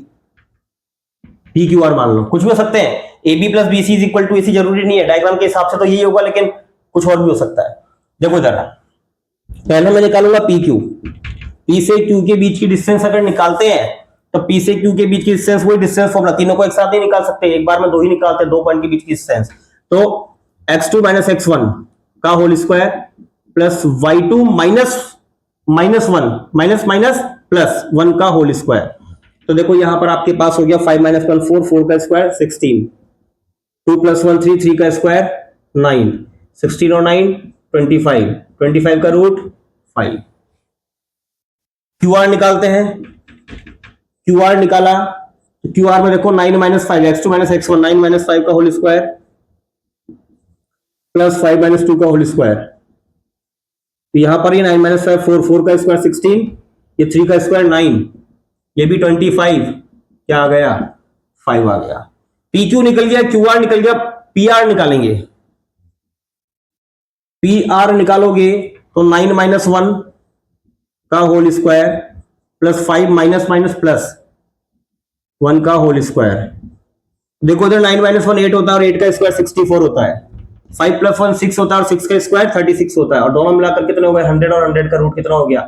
पी क्यू आर मान लो, कुछ भी हो सकते हैं। A B plus B C is equal to A C जरूरी नहीं है, डायग्राम के हिसाब से तो यही होगा, लेकिन कुछ और भी हो सकता है। देखो इधर पहले मैं निकालूंगा पी क्यू, पी से क्यू के बीच की डिस्टेंस अगर निकालते हैं तो पी से क्यू के बीच की डिस्टेंस वही डिस्टेंस फॉर्मूला, तीनों को एक साथ नहीं निकाल सकते, एक बार में दो ही निकालते हैं, 2 पॉइंट के बीच की डिस्टेंस। तो x2 - x1 का whole square plus y2 minus -1 minus minus plus 1 का होल स्क्वायर। तो देखो यहां पर आपके पास हो गया 5 - 1 4, 4 का स्क्वायर 16, 2 + 1 3, 3 का स्क्वायर 9, 16 और 9 25, 25 का रूट 5। क्यू आर निकालते हैं, क्यू आर निकाला तो क्यू आर में देखो 9 - 5 x2 - x1, 9 - 5 का होल स्क्वायर प्लस 5 - 2 का होल स्क्वायर। तो यहां पर ये 9 - 5 4, 4 का स्क्वायर 16, ये 3 का स्क्वायर 9, ये भी 25, क्या आ गया 5 आ गया। पी क्यू निकल गया, क्यू आर निकल गया, पी आर निकालेंगे। पी आर निकालोगे तो 9 - 1 का whole square plus 5 minus minus plus 1 का होल स्क्वायर। देखो इधर 9 माइनस 1 8 होता है और 8 का स्क्वायर 64 होता है। 5 प्लस 1 6 होता है और 6 का स्क्वायर 36 होता है, और दोनों मिलाकर कितने हो गए 100, और 100 का रूट कितना हो गया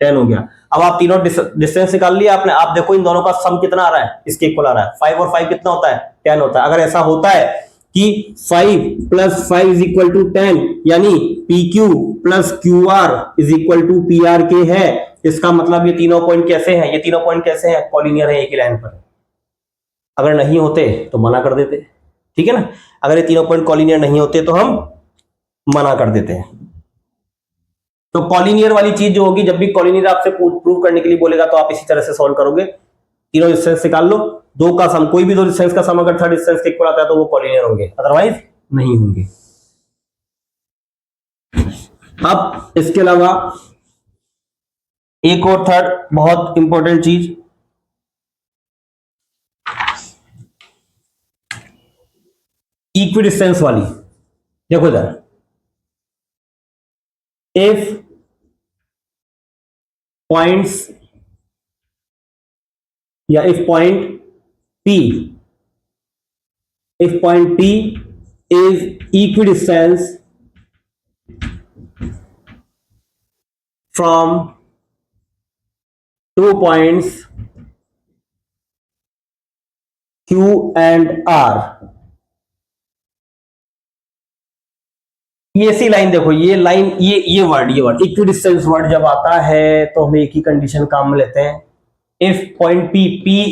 10 हो गया। अब आप तीनों डिस्टेंस निकाल लिया आपने। आप देखो इन दोनों का सम कितना आ रहा है, इसके इक्वल आ रहा है। 5 और 5 कितना होता है 10 होता है। अगर ऐसा होता है कि 5 प्लस 5 इज इक्वल टू 10, यानी p q plus q r is equal to p r के है, इसका मतलब ये तीनों पॉइंट कैसे हैं, ये तीनों पॉइंट कैसे हैं, कॉलिनियर है एक ही लाइन पर। अगर नहीं होते तो मना कर देते, ठीक है ना। अगर ये तीनों पॉइंट कॉलिनियर नहीं होते तो हम मना कर देते हैं। तो कॉलिनियर वाली चीज जो होगी, जब भी कॉलिनियर आपसे प्रूव करने के लिए बोलेगा तो आप इसी तरह से सॉल्व करोगे। तीनों डिस्टेंस निकाल लो, दो का सम, कोई भी दो डिस्टेंस का सम अगर थर्ड डिस्टेंस के इक्वल आता है तो वो कॉलिनियर होंगे, अदरवाइज नहीं होंगे। अब इसके अलावा एक और थर्ड बहुत इंपॉर्टेंट चीज, इक्विडिस्टेंस वाली। देखो इधर, इफ पॉइंट्स या if point P is equidistant from 2 points Q and R, ये सी लाइन देखो, ये लाइन, ये वर्ड इक्विडिस्टेंस वर्ड जब आता है तो हम एक ही कंडीशन काम में लेते हैं। If point P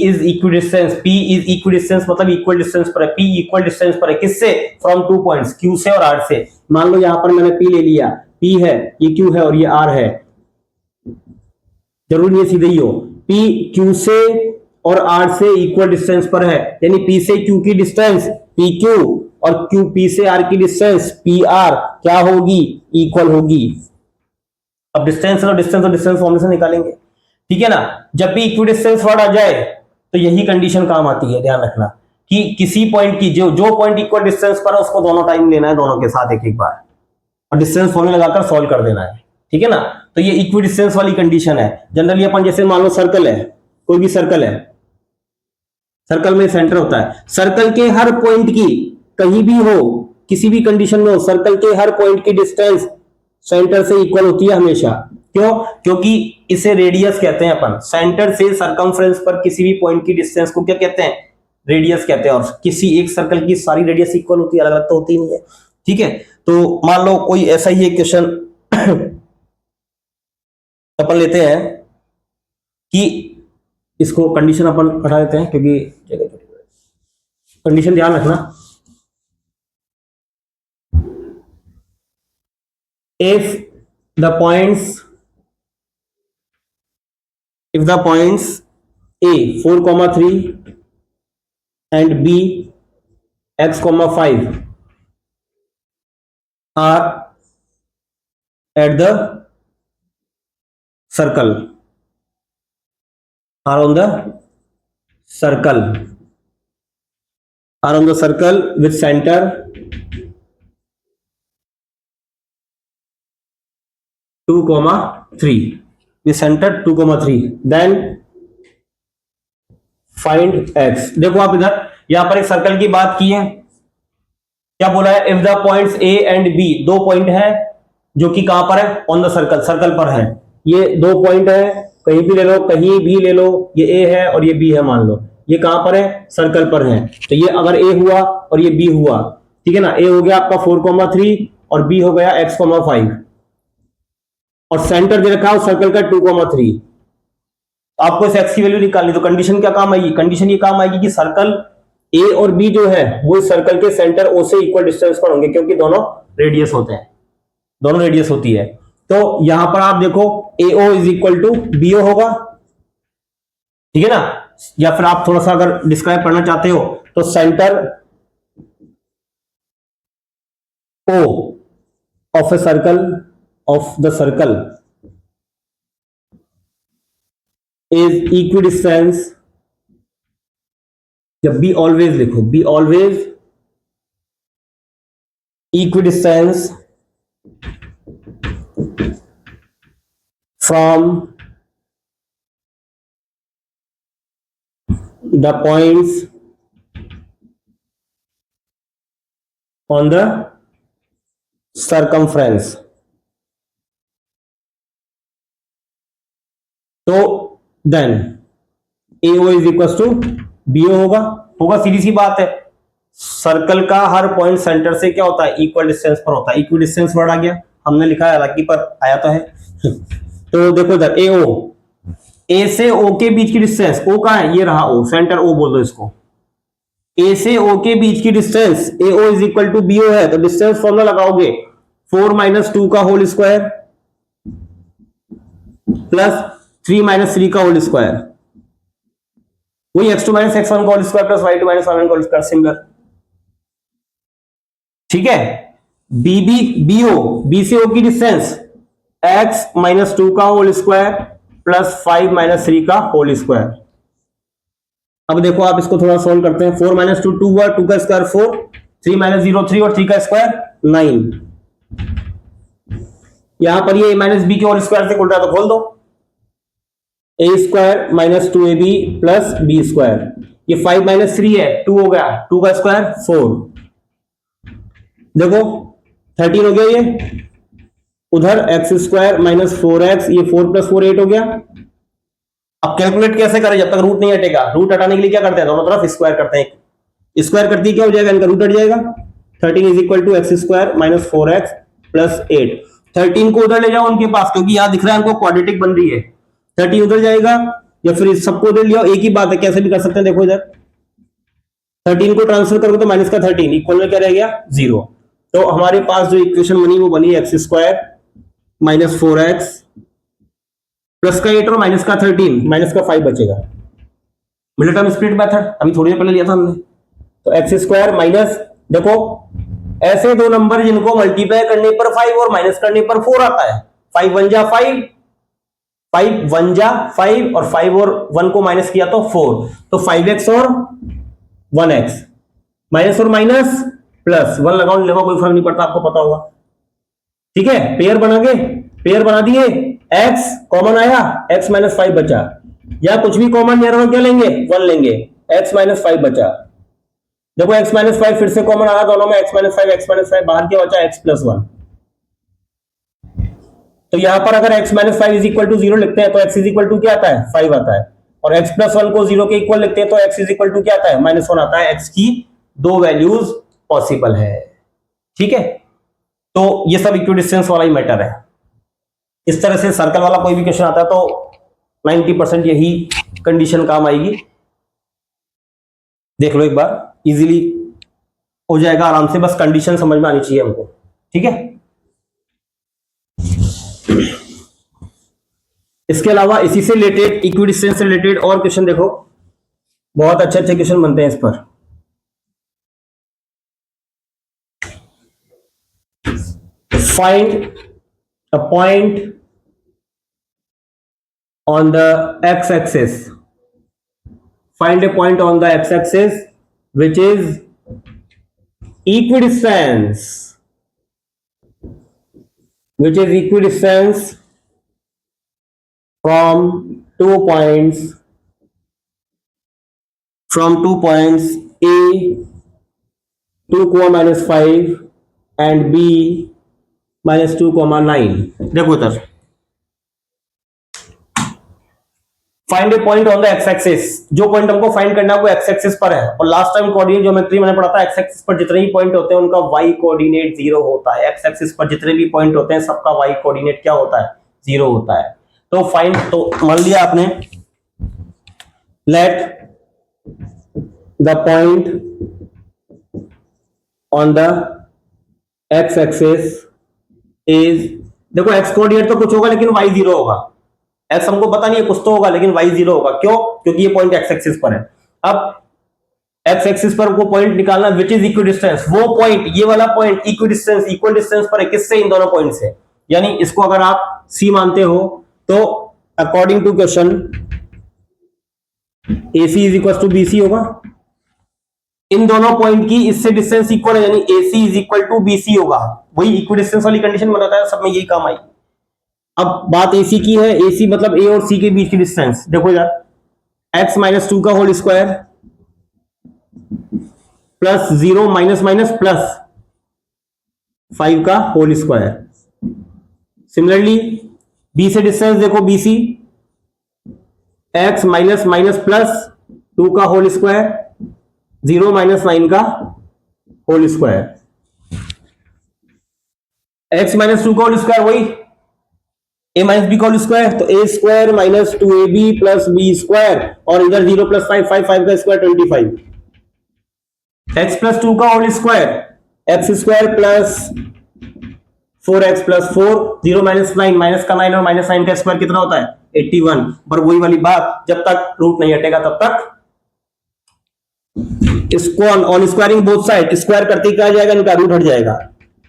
is equidistance मतलब इक्वल डिस्टेंस पर है, P इक्वल डिस्टेंस पर है किससे, फ्रॉम 2 पॉइंट्स Q से और R से। मान लो यहां पर मैंने P ले लिया, P है, ये Q है और ये R है, जरूर ये सीधे ही हो। P Q से और R से इक्वल डिस्टेंस पर है, यानी P से Q की डिस्टेंस PQ और P से R की डिस्टेंस PR क्या होगी, इक्वल होगी। अब डिस्टेंस और डिस्टेंस फॉर्मेशन निकालेंगे, ठीक है ना। जब भी इक्विडिस्टेंस वर्ड आ जाए तो यही कंडीशन काम आती है, ध्यान रखना कि किसी पॉइंट की जो पॉइंट इक्वल डिस्टेंस पर है उसको दोनों टाइम लेना है, दोनों के साथ एक एक बार, और डिस्टेंस फॉर्मूला लगाकर सॉल्व कर देना है, ठीक है ना। तो ये इक्विडिस्टेंस वाली कंडीशन है। जनरली अपन जैसे मान लो सर्कल है, कोई भी सर्कल है, सर्कल में सेंटर होता है, सर्कल के हर पॉइंट की कहीं भी हो, किसी भी कंडीशन में हो, सर्कल के हर पॉइंट की डिस्टेंस सेंटर से इक्वल होती है हमेशा। क्यों, क्योंकि इसे रेडियस कहते हैं अपन। सेंटर से सरकमफ्रेंस पर किसी भी पॉइंट की डिस्टेंस को क्या कहते हैं, रेडियस कहते हैं। और किसी एक सर्कल की सारी रेडियस इक्वल होती है, अलग अलग तो होती नहीं है, ठीक है। तो मान लो कोई ऐसा ही एक क्वेश्चन अपन लेते हैं कि इसको कंडीशन अपन हटा देते हैं क्योंकि जगह कंडीशन ध्यान रखना। if the points A 4,3 and B x,5 are at the circle, are on the circle with center 2,3, with center 2,3, then find x। देखो आप इधर यहां पर एक सर्कल की बात की है, क्या बोला है, if the points A and B, दो पॉइंट है जो कि कहां पर है, ऑन द सर्कल पर है। ये दो पॉइंट है, कहीं भी ले लो, कहीं भी ले लो, ये A है और ये B है, मान लो ये कहां पर है, सर्कल पर है। तो ये अगर A हुआ और ये B हुआ, ठीक है ना, A हो गया आपका 4,3 और B हो गया x,5, और सेंटर दे रखा है सर्कल का 2,3। आपको इस x की वैल्यू निकालनी, तो कंडीशन क्या काम आएगी, कंडीशन ये काम आएगी कि सर्कल A और B जो है वो सर्कल के सेंटर O से इक्वल डिस्टेंस पर होंगे, क्योंकि दोनों रेडियस होते हैं, दोनों रेडियस होती है। तो यहां पर आप देखो AO is equal to BO होगा, ठीक है ना। या फिर आप थोड़ा सा अगर डिस्क्राइब करना चाहते हो तो centre O of a circle of the circle is equidistance, जब बी ऑलवेज लिखो, be always equidistance from the points on the circumference. तो then AO is equal to BO होगा सीधी सी बात है। सर्कल का हर पॉइंट सेंटर से क्या होता है, इक्वल डिस्टेंस पर होता है। इक्वल डिस्टेंस वर्ड आ गया, हमने लिखा है हालांकि पर आया तो है। तो देखो इधर AO, A से O के बीच की डिस्टेंस, O कहां है, ये रहा O, सेंटर O बोल दो इसको। A से O के बीच की distance AO is equal to BO है, तो डिस्टेंस फॉर्मूला लगाओगे 4 माइनस 2 का होल स्क्वायर प्लस 3 माइनस 3 का होल स्क्वायर, वही x2 माइनस x1 का whole square plus y2 minus y1 का होल स्क्वायर, सिमिलर। ठीक है। B से O की डिस्टेंस x माइनस 2 का होल स्क्वायर प्लस 5 माइनस 3 का होल स्क्वायर। अब देखो आप इसको थोड़ा सोल्व करते हैं। 4 माइनस 2 2 हुआ, 2 का स्क्वायर 4, 3 माइनस 0 3 और 3 का स्क्वायर 9। यहां पर ये a माइनस बी के होल स्क्वायर से खुल रहा है तो खोल दो, a square minus 2ab plus B square. ये 5 माइनस 3 है, 2 हो गया, 2 का स्क्वायर 4। देखो 13 हो गया ये, उधर एक्स स्क्वायर माइनस 4x, ये 4 प्लस 4 8 हो गया। अब कैलकुलेट कैसे करें, जब तक रूट नहीं हटेगा। रूट हटाने के लिए क्या करते हैं, दोनों तरफ स्क्वायर करते हैं। स्क्वायर करती क्या हो जाएगा, इनका रूट हट जाएगा। 13 is equal to x square minus 4x plus 8। 13 को उधर ले जाओ उनके पास, क्योंकि यहां दिख रहा है उनको क्वाड्रेटिक बन रही है। 13 उधर जाएगा या फिर सबको उधर ले आओ, एक ही बात है, कैसे भी कर सकते हैं। देखो इधर 13 को ट्रांसफर करोगे तो माइनस का 13 इक्वल में क्या रह गया, 0। तो हमारे पास जो इक्वेशन बनी वो बनी x square minus 4x plus का 8 और माइनस का 13, माइनस का 5 बचेगा। मिडिल टर्म स्प्लिट मेथड अभी थोड़ी देर पहले लिया था हमने। तो एक्स स्क्वायर माइनस, देखो ऐसे दो नंबर जिनको मल्टीप्लाई करने पर 5 और माइनस करने पर 4 आता है। 5 1 जा 5, 5 1 जा 5 और 5 और 1 को माइनस किया तो 4, तो 5x और 1x, माइनस और माइनस प्लस 1 लगाओ नहीं लगाओ कोई फर्क नहीं पड़ता, आपको पता होगा। ठीक है, पेयर बना दिए, x कॉमन आया, x माइनस 5 बचा, या कुछ भी कॉमन नहीं, क्या लेंगे 1 लेंगे, x माइनस 5 बचा। देखो x माइनस 5 फिर से कॉमन आया दोनों में, x माइनस 5 बाहर क्या बचा, x प्लस 1। तो यहां पर अगर x minus 5 is equal to 0 लिखते हैं तो x इज इक्वल टू क्या आता है, 5 आता है। और x प्लस 1 को 0 के इक्वल लिखते हैं तो x इज इक्वल टू क्या आता है, माइनस 1 आता है। x की दो वैल्यूज पॉसिबल है। ठीक है, तो ये सब इक्विडिस्टेंस वाला ही मैटर है। इस तरह से सर्कल वाला कोई भी क्वेश्चन आता है तो 90% यही कंडीशन काम आएगी। देख लो एक बार, इजीली हो जाएगा आराम से, बस कंडीशन समझ में आनी चाहिए हमको। ठीक है, इसके अलावा इसी से रिलेटेड, इक्विडिस्टेंस से रिलेटेड और क्वेश्चन देखो, बहुत अच्छे अच्छे क्वेश्चन बनते हैं इस पर। Find a point on the x-axis. Find a point on the x-axis which is equidistance, from two points A 2, minus 5 and B minus 2, 9। देखो इधर find A point on the x axis, जो पॉइंट हमको फाइंड करना है वो एक्स एक्सिस पर है। और लास्ट टाइम कोऑर्डिनेट ज्योमेट्री मैंने पढ़ा था, एक्स एक्सिस पर जितने भी पॉइंट होते हैं उनका वाई कोऑर्डिनेट 0 होता है। एक्स एक्सिस पर जितने भी पॉइंट होते हैं सबका वाई कोऑर्डिनेट क्या होता है, 0 होता है। तो फाइंड, तो मान लिया आपने, let the point on the x axis is, देखो एक्स कोऑर्डिनेट तो कुछ होगा लेकिन वाई 0 होगा। एक्स हमको पता नहीं है, कुछ तो होगा लेकिन वाई 0 होगा। क्यों, क्योंकि ये पॉइंट एक्स एक्सिस पर है। अब एक्स एक्सिस पर वो पॉइंट निकालना विच इज इक्विडिस्टेंस, वो पॉइंट, ये वाला पॉइंट इक्विडिस्टेंस, इक्वल डिस्टेंस पर है किससे, इन दोनों पॉइंट से। यानी इसको अगर आप सी मानते हो तो according to question AC is equal to BC होगा। इन दोनों पॉइंट की इससे डिस्टेंस इक्वल है, यानी AC is equal to BC होगा। वही इक्विडिस्टेंस वाली कंडीशन बताता है, सब में यही काम आई। अब बात AC की है, AC मतलब A और C के बीच की डिस्टेंस। देखो यार, x माइनस 2 का whole square plus 0 minus minus plus 5 का होल स्क्वायर। सिमिलरली b से डिस्टेंस देखो, bc x minus minus plus 2 का होल स्क्वायर 0 माइनस 9 का होल स्क्वायर। x माइनस 2 का होल स्क्वायर वही a माइनस बी का होल स्क्वायर, तो a square minus 2ab plus B square, और इधर 0 प्लस 5 5 का स्क्वायर 25। x प्लस 2 का whole square x square plus 4x plus 4, 0 minus 9, minus का 9 और माइनस 9 का स्क्वायर कितना होता है 81। पर वही वाली बात, जब तक रूट नहीं हटेगा तब तक इसको on squaring both side square करते ही क्या जाएगा, इनका रूट हट जाएगा।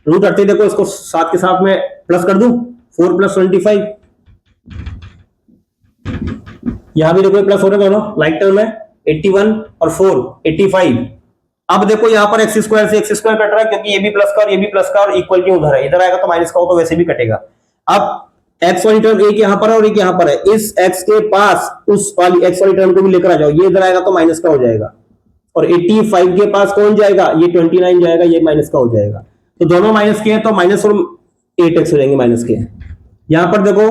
रूट हटते देखो, इसको साथ के साथ में प्लस कर दूं, 4 प्लस 25, यहां भी देखो प्लस हो रहे दोनों लाइक टर्म में 81 और 4 85। अब देखो यहां पर एक्स स्क्वायर से एक्स स्क्वायर कट रहा है क्योंकि ये भी प्लस का और ये भी प्लस का और इक्वल क्यों उधर है, इधर आएगा तो माइनस का हो तो वैसे भी कटेगा। अब एक्स वाली टर्म एक यहां पर है और एक यहां पर है, इस एक्स के पास उस वाली एक्स वाली टर्म को भी लेकर आ जाओ, ये इधर आएगा तो माइनस का हो जाएगा, और 85 के पास कौन जाएगा, ये 29 जाएगा, ये माइनस का हो जाएगा। तो दोनों माइनस के हैं तो माइनस और 8x हो जाएंगे माइनस के। यहां पर देखो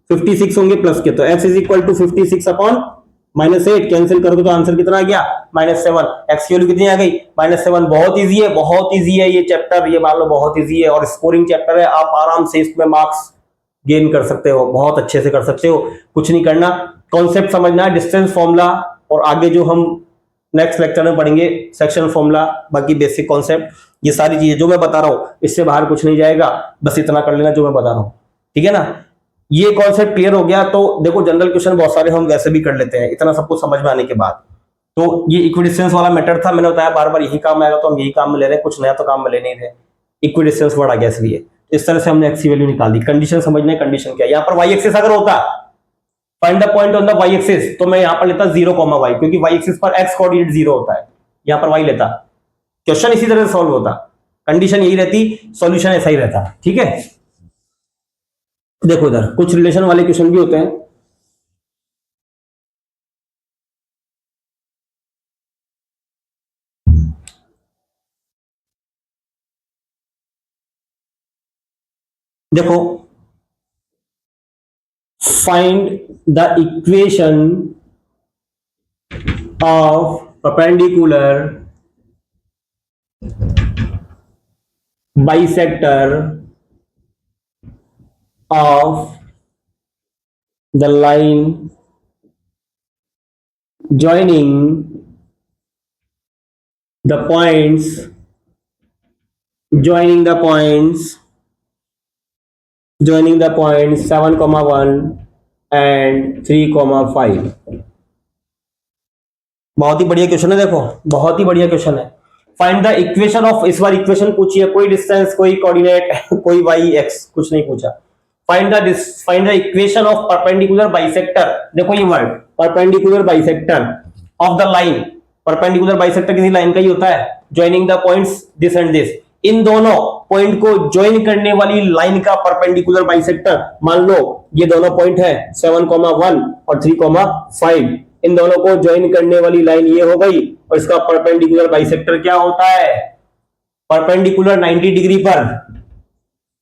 56 होंगे प्लस के, तो x is equal to 56 upon minus 8, cancel करोगे तो आंसर कितना आ गया -7। x की वैल्यू कितनी आ गई -7। बहुत इजी है, बहुत इजी है ये चैप्टर, ये मान लो बहुत इजी है और स्कोरिंग चैप्टर है, आप आराम से इसमें मार्क्स गेन कर सकते हो, बहुत अच्छे से कर सकते हो। कुछ नहीं करना, कॉन्सेप्ट समझना है, डिस्टेंस फॉर्मूला, और आगे जो हम नेक्स्ट लेक्चर में पढ़ेंगे सेक्शन फॉर्मूला, बाकी बेसिक कॉन्सेप्ट, ये सारी चीजें जो मैं बता रहा हूं इससे बाहर कुछ नहीं जाएगा, बस इतना कर लेना जो मैं बता रहा हूं, ठीक है ना। ये कॉन्सेप्ट क्लियर हो गया तो देखो जनरल क्वेश्चन बहुत सारे हम वैसे भी कर लेते हैं इतना सब कुछ समझ में आने के बाद। तो ये इक्विडिस्टेंस वाला मैटर था, मैंने बताया बार बार यही काम आएगा तो हम यही काम में ले रहे हैं, कुछ नया तो काम में ले नहीं रहे, इक्विडिस्टेंस वर्ड आ गया इसलिए। इस तरह से हमने एक्स की वैल्यू निकाल दी। कंडीशन समझना है, कंडीशन क्या है, यहाँ पर वाई एक्सिस अगर होता find the point on the y axis, तो मैं यहां पर लेता 0, y, क्योंकि वाई एक्सिस पर एक्स कोऑर्डिनेट 0 होता है, यहां पर y लेता, क्वेश्चन इसी तरह से सॉल्व होता, कंडीशन यही रहती, सॉल्यूशन ऐसा ही रहता, ठीक है। देखो इधर कुछ रिलेशन वाले क्वेश्चन भी होते हैं, देखो find the equation of perpendicular bisector of the line joining the points 7,1 and 3,5। बहुत ही बढ़िया क्वेश्चन है, देखो बहुत ही बढ़िया क्वेश्चन है। फाइंड द इक्वेशन ऑफ, इस बार इक्वेशन पूछी है, कोई डिस्टेंस, कोई कोऑर्डिनेट, कोई वाई एक्स, कुछ नहीं पूछा। Find the equation of perpendicular bisector, देखो ये word perpendicular bisector of the line, perpendicular bisector किसी लाइन का ही होता है, joining the points this and this, इन दोनों पॉइंट को ज्वाइन करने वाली लाइन का परपेंडिकुलर बाइसेक्टर। मान लो ये दोनों पॉइंट है 7,1 और 3,5, इन दोनों को ज्वाइन करने वाली लाइन ये हो गई, और इसका परपेंडिकुलर बाइसेक्टर क्या होता है, परपेंडिकुलर 90 डिग्री पर,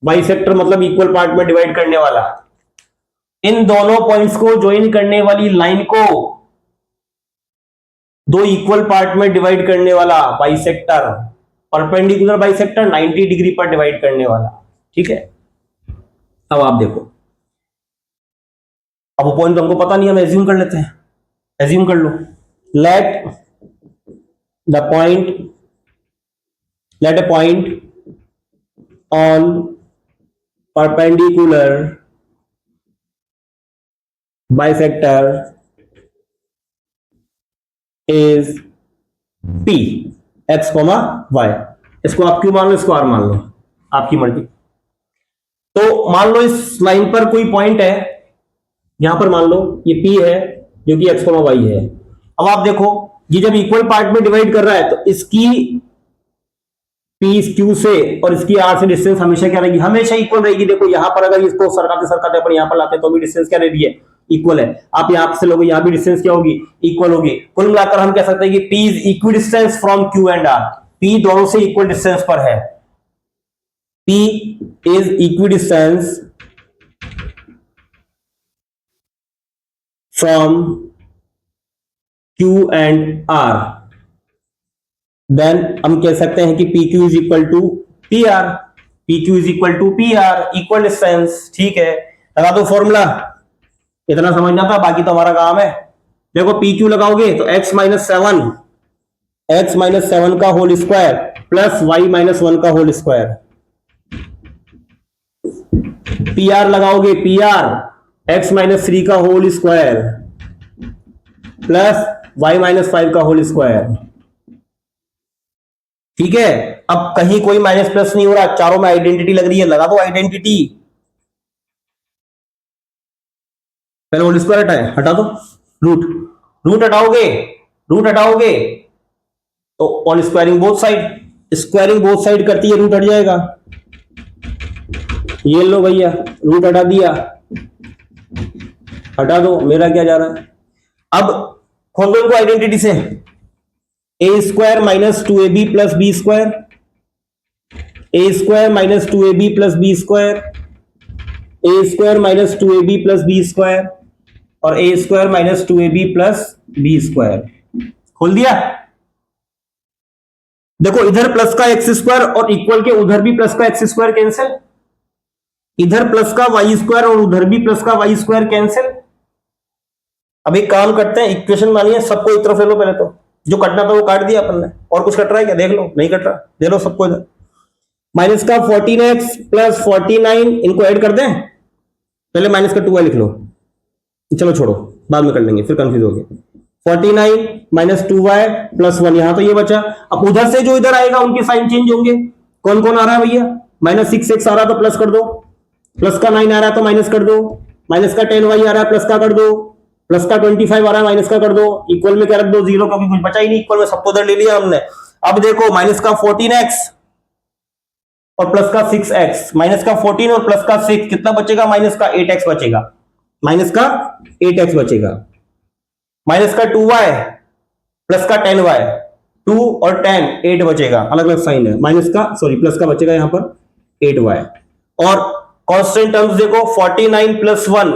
बाइसेक्टर मतलब इक्वल पार्ट में डिवाइड करने वाला, इन दोनों पॉइंट्स को ज्वाइन करने वाली लाइन को दो इक्वल पार्ट में डिवाइड करने वाला बाइसेक्टर, परपेंडिकुलर बाइसेक्टर 90 डिग्री पर डिवाइड करने वाला, ठीक है। अब आप देखो, अब वो पॉइंट हमको पता नहीं, हम एज्यूम कर लेते हैं, एज्यूम कर लो, late a point on perpendicular bisector is P, x, y। इसको आप क्यों मान लो, इसको आर मान लो, आपकी मर्जी। तो मान लो इस लाइन पर कोई पॉइंट है, यहां पर मान लो ये P है जो कि x, y है। अब आप देखो ये जब इक्वल पार्ट में डिवाइड कर रहा है तो इसकी P Q से और इसकी R से डिस्टेंस हमेशा क्या रहेगी, हमेशा इक्वल रहेगी। देखो यहां पर अगर इसको सरकाते सरकाते अपन यहां पर लाते तो भी डिस्टेंस क्या रह रही है इक्वल है। आप यहां से लोगे, यहां भी डिस्टेंस क्या होगी, इक्वल होगी। कुल मिलाकर हम कह सकते हैं कि P is equi distance from Q and R। P दोनों से इक्वल डिस्टेंस पर है। P is equi distance from Q and R। Then हम कह सकते हैं कि PQ is equal to PR। PQ is equal to PR, equal distance. ठीक है, लगा दो फॉर्मूला। इतना समझना था, बाकी तो हमारा काम है। देखो PQ लगाओगे तो x माइनस सेवन का whole square plus y minus 1 का होल स्क्वायर। PR लगाओगे, PR x माइनस 3 का whole square plus y minus 5 का होल स्क्वायर। ठीक है, अब कहीं कोई माइनस प्लस नहीं हो रहा, चारों में आइडेंटिटी लग रही है, लगा दो आइडेंटिटी। पहले होल स्क्वायर हटाए, हटा दो रूट हटाओगे तो ऑन स्क्वायरिंग बोथ साइड करती है, रूट हट जाएगा। ये लो भैया, रूट हटा दिया, हटा दो, मेरा क्या जा रहा है। अब खोल दो इनको आइडेंटिटी से। A square minus 2ab plus B square, A square minus 2ab plus B square, A square minus 2ab plus B square और A square minus 2ab plus B square. खोल दिया। देखो इधर प्लस का एक्स स्क्वायर और इक्वल के उधर भी प्लस का एक्स स्क्वायर कैंसिल, इधर प्लस का वाई स्क्वायर और उधर भी प्लस का वाई स्क्वायर कैंसिल। अब एक काम करते हैं, इक्वेशन मानिए सबको एक तरफ ले लो। पहले तो जो कटना था वो काट दिया अपन ने, और कुछ कट रहा है क्या, देख लो। नहीं कट रहा, ले लो सबको इधर। माइनस का 14x प्लस 49, इनको ऐड कर दें। पहले माइनस का 2y लिख लो, चलो छोड़ो बाद में कर लेंगे, फिर कंफ्यूज हो गया। 49 माइनस 2y प्लस 1, यहां तो ये बचा। अब उधर से जो इधर आएगा उनके साइन चेंज होंगे। कौन कौन आ रहा है भैया, माइनस 6x आ रहा है तो प्लस कर दो, प्लस का 9 आ रहा है तो माइनस कर दो, माइनस का 10y आ रहा है प्लस का कर दो, प्लस का 25 आ रहा है माइनस का कर दो, इक्वल में क्या रख दो 0, क्योंकि कुछ बचा ही नहीं, इक्वल में सबको उधर ले लिया हमने। अब देखो माइनस का 14x और प्लस का 6x, माइनस का 14 और प्लस का 6 कितना बचेगा, माइनस का 8x बचेगा, माइनस का 8x बचेगा। माइनस का 2y प्लस का 10y, 2 और 10 8 बचेगा, अलग अलग साइन है। माइनस का प्लस का बचेगा यहां पर 8y। और कांस्टेंट टर्म्स देखो 49 प्लस 1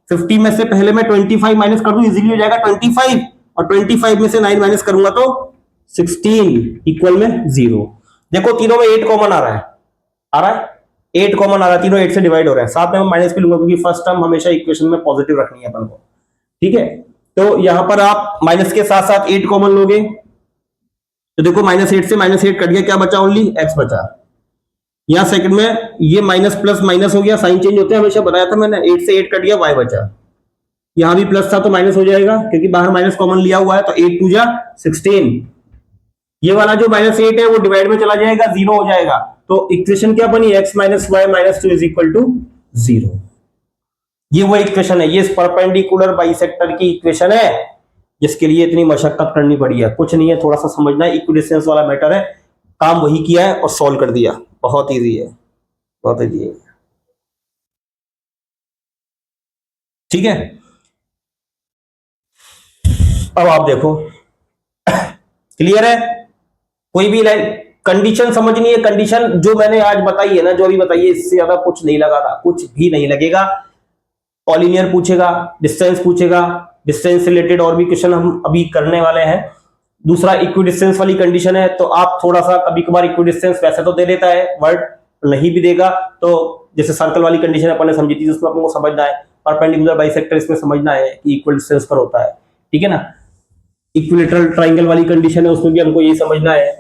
50 में से पहले मैं 25 माइनस कर दूं, इजीली हो जाएगा 25, और 25 में से 9 माइनस करूंगा तो 16 इक्वल में 0। देखो तीनों में 8 कॉमन आ रहा है 8 कॉमन आ रहा है, तीनों 8 से डिवाइड हो रहे हैं। साथ में मैं माइनस भी लूंगा क्योंकि फर्स्ट टर्म हमेशा इक्वेशन में पॉजिटिव रखनी है अपन को। ठीक है, तो यहां पर आप माइनस के साथ साथ 8 कॉमन लोगे तो देखो माइनस 8 से माइनस 8 कट गया, क्या बचा, ओनली x बचा। यहां सेकंड में ये माइनस प्लस माइनस हो गया, साइन चेंज होते हैं हमेशा, बताया था मैंने। 8 से 8 कट गया, y बचा। यहां भी प्लस था तो माइनस हो जाएगा क्योंकि बाहर माइनस कॉमन लिया हुआ है, तो 8 2 जा 16। ये वाला जो माइनस 8 है वो डिवाइड में चला जाएगा, 0 हो जाएगा। तो इक्वेशन क्या बनी, x minus y minus 2 is equal to 0। ये वो इक्वेशन है, ये परपेंडिकुलर बाइसेक्टर की इक्वेशन है जिसके लिए इतनी मशक्कत करनी पड़ी है। कुछ नहीं है, थोड़ा सा समझना है, इक्विडिस्टेंस वाला मैटर है, काम वही किया है और सॉल्व कर दिया। बहुत इजी है, बहुत इजी है। ठीक है, अब आप देखो क्लियर है। कोई भी लाइन कंडीशन समझनी है, कंडीशन जो मैंने आज बताई है ना, जो अभी बताई है, इससे ज्यादा कुछ नहीं लगा था, कुछ भी नहीं लगेगा। कॉलिनियर पूछेगा, डिस्टेंस पूछेगा, डिस्टेंस से रिलेटेड और भी क्वेश्चन हम अभी करने वाले हैं। दूसरा इक्विडिस्टेंस वाली कंडीशन है, तो आप थोड़ा सा कभी कभार इक्विडिस्टेंस वैसे तो दे देता है वर्ड, नहीं भी देगा तो जैसे सर्कल वाली कंडीशन अपन ने समझी थी, उसमें आपको समझना है। परपेंडिकुलर बाइसेक्टर इसमें समझना है कि इक्वल डिस्टेंस पर होता है, ठीक है ना। इक्विलेटरल ट्राइंगल वाली कंडीशन है, उसमें भी हमको ये समझना है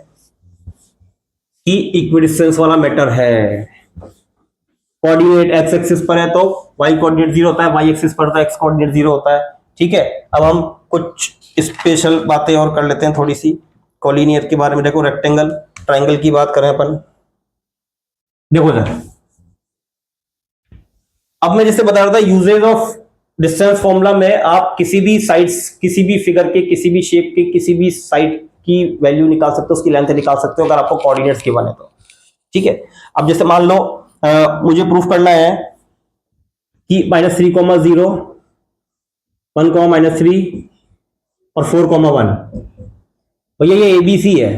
कि इक्विडिस्टेंस वाला मैटर है। कोऑर्डिनेट एक्स एक्सिस पर है तो वाई कोऑर्डिनेट 0 होता है, वाई एक्सिस पर तो एक्स कोऑर्डिनेट 0 होता है। ठीक है, अब हम कुछ स्पेशल बातें और कर लेते हैं थोड़ी सी कोलिनियर के बारे में। देखो रेक्टेंगल ट्राइंगल की बात करें अपन, देखो जरा, अब मैं जैसे बता रहा था यूजेज ऑफ डिस्टेंस फॉर्मूला में, आप किसी भी साइड्स, किसी भी फिगर के, किसी भी शेप के, किसी भी साइड की वैल्यू निकाल सकते हो, उसकी लेंथ निकाल सकते हो अगर आपको कोऑर्डिनेट्स के बने तो। ठीक है, अब जैसे मान लो मुझे प्रूफ करना है कि -3, 0 1, -3 और 4, 1। भैया ये एबीसी है,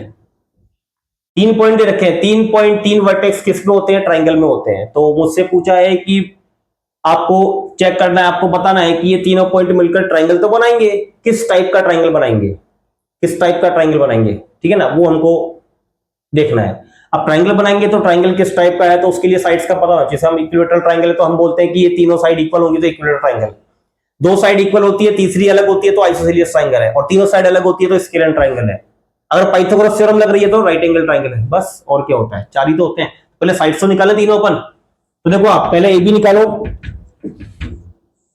3 पॉइंट दे रखे हैं। 3 वर्टेक्स किस में होते हैं? ट्राइंगल में होते हैं। तो मुझसे पूछा है कि आपको चेक करना है, आपको बताना है कि ये तीनों पॉइंट मिलकर ट्राइंगल तो बनाएंगे। किस टाइप का ट्राइंगल बनाएंगे, किस टाइप का ट्राइंगल बनाएंगे, ठीक है ना, वो हमको देखना है। अब ट्राइंगल बनाएंगे तो ट्राइंगल किस टाइप का है, तो उसके लिए साइड्स का पता होना चाहिए। जैसे हम इक्विलेटरल ट्राइंगल है तो हम बोलते हैं कि ये तीनों साइड इक्वल होंगी तो इक्विलेटरल ट्राइंगल। दो साइड इक्वल होती है, तीसरी अलग होती है तो आइसोसेलियस ट्राइंगल है, और तीनों साइड अलग होती है तो स्केलर ट्राइंगल है। अगर पाइथागोरस थ्योरम लग रही है तो राइट एंगल ट्राइंगल है, बस। और क्या होता है? चार ही तो होते हैं। पहले साइड्स तो निकालें तीनों अपन। तो देखो आप पहले ए बी निकालो।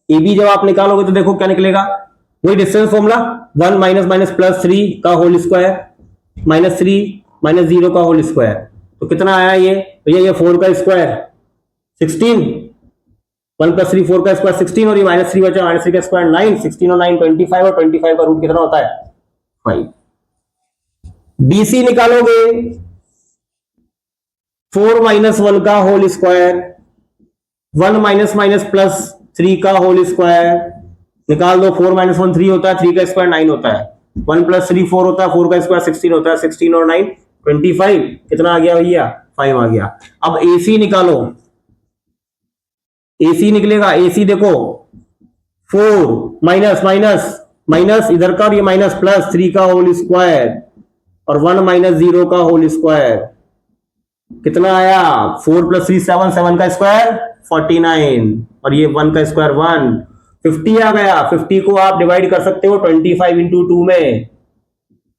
ए बी जब आप निकालोगे तो देखो क्या निकलेगा, वही डिस्टेंस फॉर्मूला, 1 -+3 का होल स्क्वायर -3 -0 का होल स्क्वायर। तो कितना आया ये भैया? ये 4 का स्क्वायर 16, 1 + 3 4 का स्क्वायर 16, और ये -3 बचा, -3 का स्क्वायर 9, 16 और 9 25, और 25 का रूट कितना होता है? 5। बीसी निकालोगे 4 - 1 का होल स्क्वायर, 1 -+3 का होल स्क्वायर निकाल दो। 4 - 1 3 होता है, 3 का स्क्वायर 9 होता है, 1 + 3 4 होता है, 4 का स्क्वायर 16 होता है, 16 और 9 25। कितना आ गया भैया? 5 आ गया। अब एसी निकालो। एसी निकलेगा, एसी देखो 4 माइनस इधर का, और ये +3 का होल स्क्वायर और 1 - 0 का होल स्क्वायर। कितना आया? 4 + 3 7, 7 का स्क्वायर 49, और ये 1 का स्क्वायर 1, 50 आ गया। 50 को आप डिवाइड कर सकते हो 25 × 2 में,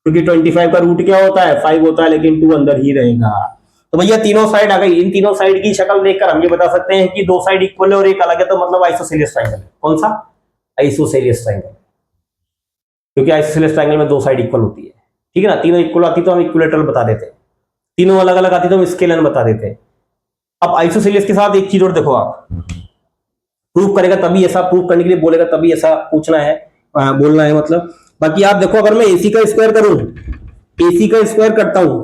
क्योंकि 25 का रूट क्या होता है? 5 होता है, लेकिन 2 अंदर ही रहेगा। तो भैया तीनों साइड आ गई। इन तीनों साइड की शक्ल देखकर हम ये बता सकते हैं कि दो साइड इक्वल है और एक अलग है, तो मतलब आइसोसेलियस ट्राइंगल है। कौन सा? आइसोसेलियस ट्राइंगल, क्योंकि आइसोसेलियस ट्राइंगल में दो साइड इक्वल होती है, ठीक है ना। तीनों इक्वल आती तो हम इक्विलेटरल बता देते, तीनों अलग अलग आती तो हम स्केलर बता देते। अब आइसोसेलियस के साथ एक चीज और देखो, आप प्रूव करेगा तभी ऐसा, प्रूव करने के लिए बोलेगा तभी ऐसा पूछना है, बोलना है मतलब। बाकी आप देखो, अगर मैं एसी का स्क्वायर करूं, एसी का स्क्वायर करता हूं,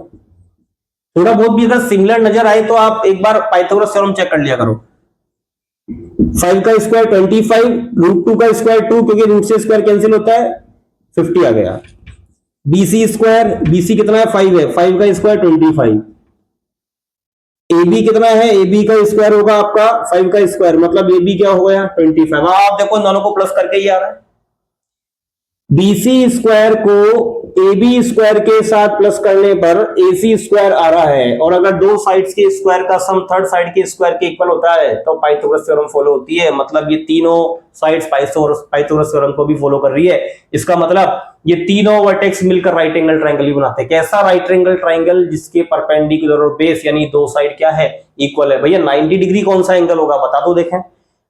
थोड़ा बहुत भी अगर सिमिलर नजर आए तो आप एक बार पाइथागोरस थ्योरम चेक कर लिया करो। 5 का स्क्वायर 25, √2 का स्क्वायर 2, क्योंकि रूट से स्क्वायर कैंसिल होता है, 50 आ गया। बीसी स्क्वायर, बीसी कितना है? 5 है, 5 का स्क्वायर 25। AB कितना है? AB का स्क्वायर होगा आपका 5 का स्क्वायर, मतलब AB क्या हो गया? 25। आप देखो दोनों को प्लस करके ही आ रहा है। BC स्क्वायर को AB स्क्वायर के साथ प्लस करने पर AC स्क्वायर आ रहा है, और अगर दो साइड्स के स्क्वायर का सम थर्ड साइड के स्क्वायर के इक्वल होता है तो पाइथागोरस थ्योरम फॉलो होती है। मतलब ये तीनों साइड्स पाइथागोरस थ्योरम को भी फॉलो कर रही है। इसका मतलब ये तीनों वर्टेक्स मिलकर राइट एंगल ट्राइंगल ही बनाते हैं। कैसा राइट एंगल ट्राइंगल? जिसके परपेंडिकुलर और बेस यानी दो साइड क्या है? इक्वल है। भैया 90 डिग्री कौन सा एंगल होगा? बता दो देखें।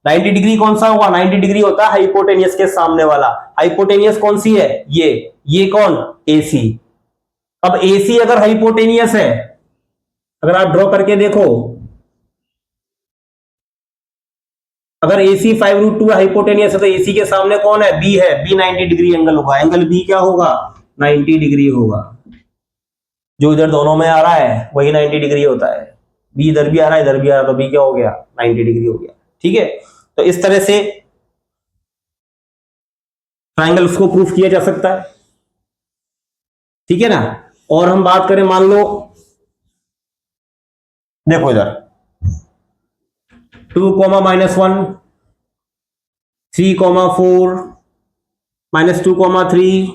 90 डिग्री कौन सा होगा? 90 डिग्री होता है हाइपोटेनियस के सामने वाला। हाइपोटेनियस कौन सी है? ये कौन? AC। अब AC अगर हाइपोटेनियस है, अगर आप ड्रॉ करके देखो, अगर AC 5√2 हाइपोटेनियस है तो AC के सामने कौन है? B है। B 90 डिग्री एंगल होगा। एंगल B क्या होगा? 90 डिग्री होगा। जो इधर दोनों में आ रहा है वही 90 डिग्री होता है। B इधर भी आ रहा है, इधर भी आ रहा है, तो B क्या हो गया? 90 डिग्री हो गया। ठीक है, तो इस तरह से ट्राइंगल्स को प्रूफ किया जा सकता है, ठीक है ना। और हम बात करें, मान लो देखो इधर 2, -1 3, 4 -2, 3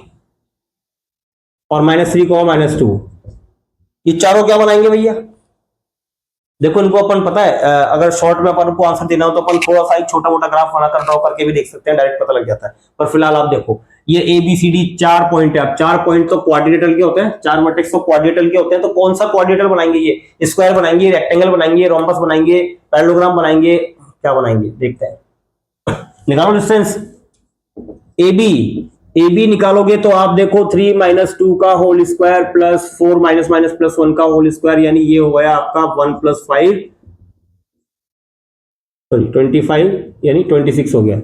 और -3, -2, ये चारों क्या बनाएंगे भैया? देखो इनको अपन पता है, अगर शॉर्ट में अपन को आंसर देना हो तो अपन थोड़ा सा एक छोटा मोटा ग्राफ बनाकर ड्रॉ करके भी देख सकते हैं, डायरेक्ट पता लग जाता है। पर फिलहाल आप देखो, ये ABCD 4 पॉइंट है। अब 4 पॉइंट तो क्वाड्रिलेटरल के होते हैं, 4 वर्टेक्स तो क्वाड्रिलेटरल के होते हैं। तो कौन सा क्वाड्रिलेटरल बनाएंगे? ये स्क्वायर बनाएंगे, रेक्टेंगल बनाएंगे, रोम्बस बनाएंगे, पैरेललोग्राम बनाएंगे, क्या बनाएंगे? देखते हैं। निकालो डिस्टेंस AB निकालोगे तो आप देखो 3 - 2 का होल स्क्वायर प्लस 4 - -+1 का होल स्क्वायर, यानी ये हो गया आपका 1 + 5 सॉरी 25, यानी 26 हो गया।